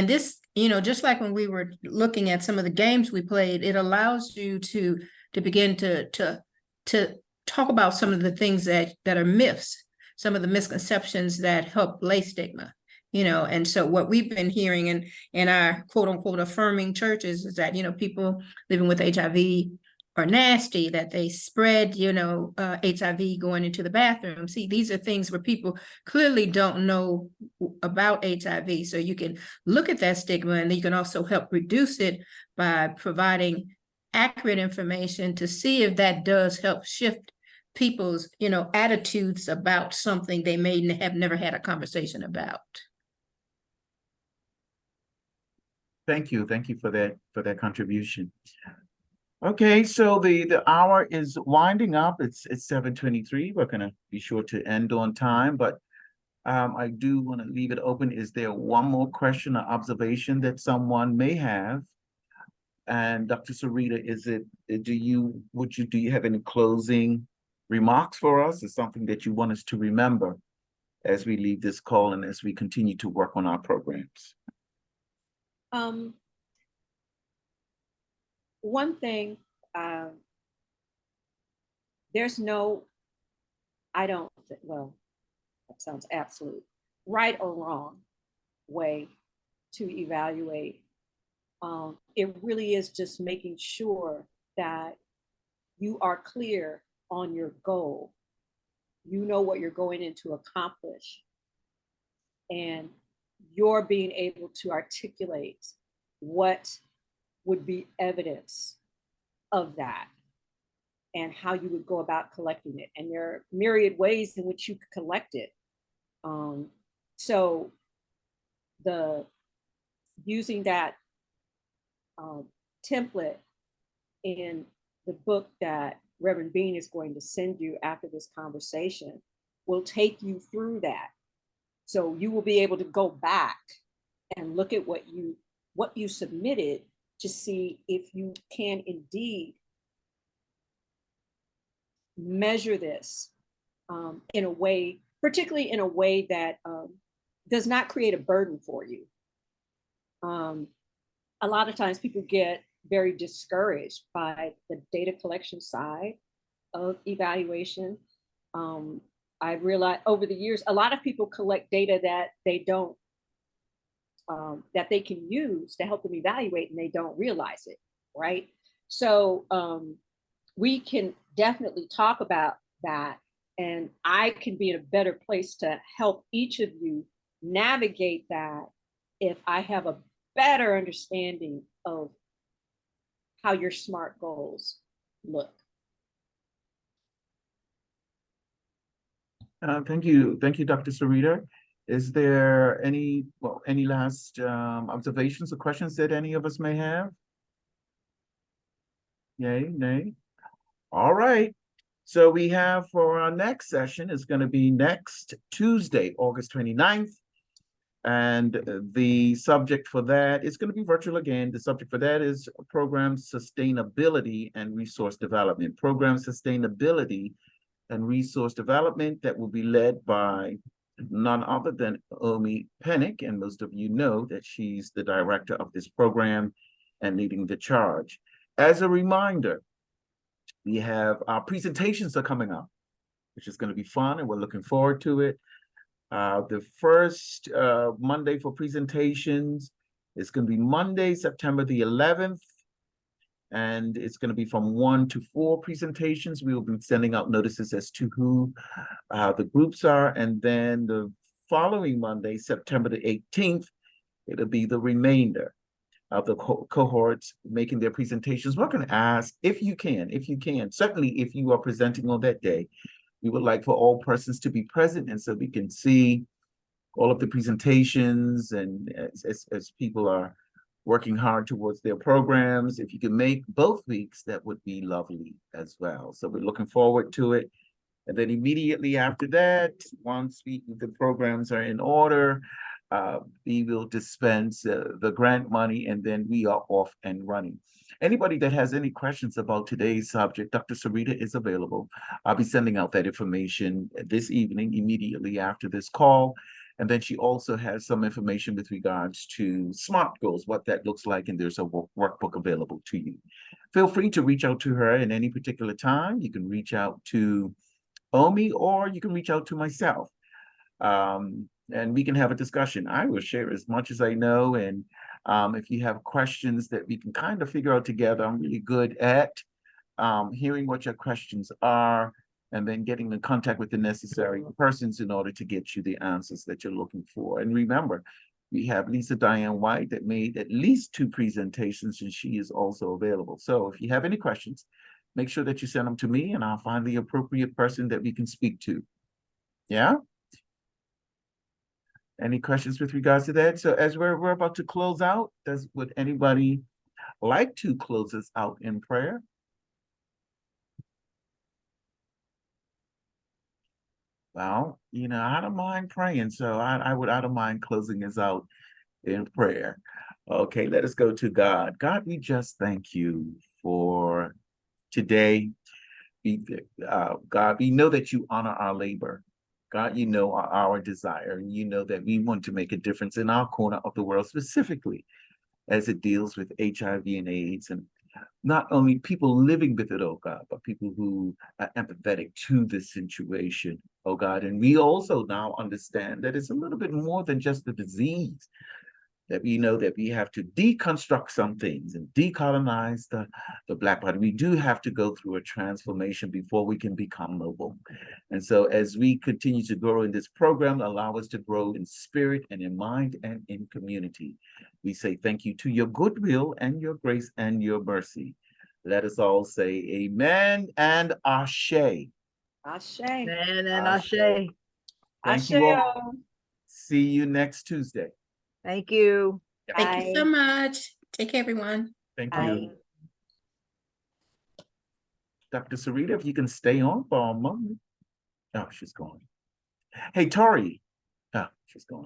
this, just like when we were looking at some of the games we played, it allows you to begin to talk about some of the things that are myths, some of the misconceptions that help lay stigma. And so what we've been hearing in our quote unquote affirming churches is that, people living with HIV are nasty, that they spread, HIV going into the bathroom. See, these are things where people clearly don't know about HIV. So you can look at that stigma, and you can also help reduce it by providing accurate information to see if that does help shift people's, attitudes about something they may have never had a conversation about. Thank you for that contribution. Okay, so the hour is winding up. It's 7:23. We're gonna be sure to end on time, but I do want to leave it open. Is there one more question or observation that someone may have? And Dr. Sarita, do you have any closing remarks for us, or something that you want us to remember as we leave this call and as we continue to work on our programs? One thing, there's no, well, that sounds absolute, right or wrong way to evaluate. It really is just making sure that you are clear on your goal. You know what you're going in to accomplish, and you're being able to articulate what would be evidence of that and how you would go about collecting it. And there are myriad ways in which you could collect it. So using that template in the book that Reverend Bean is going to send you after this conversation will take you through that. So you will be able to go back and look at what you submitted to see if you can indeed measure this in a way, particularly in a way that does not create a burden for you. A lot of times people get very discouraged by the data collection side of evaluation. I've realized over the years, a lot of people collect data that they don't, that they can use to help them evaluate, and they don't realize it, right? So we can definitely talk about that, and I can be in a better place to help each of you navigate that if I have a better understanding of how your SMART goals look. Thank you, Dr. Sarita. Is there any last observations or questions that any of us may have? Yay, nay? All right. So we have for our next session is going to be next Tuesday, August 29th. And the subject for that is going to be virtual again. The subject for that is program sustainability and resource development. Program sustainability and resource development that will be led by none other than Omi Pennick. And most of you know that she's the director of this program and leading the charge. As a reminder, we have our presentations are coming up, which is going to be fun, and we're looking forward to it. The first Monday for presentations is going to be Monday, September the 11th, and it's going to be from 1 to 4 presentations. We will be sending out notices as to who the groups are, and then the following Monday, September the 18th, it'll be the remainder of the cohorts making their presentations. We're going to ask if you can, certainly if you are presenting on that day, we would like for all persons to be present, and so we can see all of the presentations, and as people are working hard towards their programs, if you can make both weeks, that would be lovely as well. So we're looking forward to it. And then immediately after that, once the programs are in order, we will dispense the grant money, and then we are off and running. Anybody that has any questions about today's subject, Dr. Sarita is available. I'll be sending out that information this evening, immediately after this call. And then she also has some information with regards to SMART goals, what that looks like, and there's a workbook available to you. Feel free to reach out to her at any particular time. You can reach out to Omi, or you can reach out to myself. And we can have a discussion. I will share as much as I know, and if you have questions that we can kind of figure out together, I'm really good at hearing what your questions are, and then getting in contact with the necessary persons in order to get you the answers that you're looking for. And remember, we have Lisa Diane White that made at least 2 presentations, and she is also available. So if you have any questions, make sure that you send them to me, and I'll find the appropriate person that we can speak to. Yeah? Any questions with regards to that? So as we're about to close out, would anybody like to close us out in prayer? Well, I don't mind praying, so I don't mind closing us out in prayer. Okay, let us go to God. God, we just thank you for today. God, we know that you honor our labor. God, you know our desire, and you know that we want to make a difference in our corner of the world, specifically as it deals with HIV and AIDS, and not only people living with it, oh God, but people who are empathetic to this situation, oh God. And we also now understand that it's a little bit more than just the disease, that we know that we have to deconstruct some things and decolonize the Black body. We do have to go through a transformation before we can become mobile. And so as we continue to grow in this program, allow us to grow in spirit and in mind and in community. We say thank you to your goodwill and your grace and your mercy. Let us all say amen and ashe. Ashe. And Ashe. Ashe. Thank you all. See you next Tuesday. Thank you. Thank you so much. Take care, everyone. Thank you. Dr. Sarita, if you can stay on for a moment. Oh, she's gone. Hey, Tori. Oh, she's gone.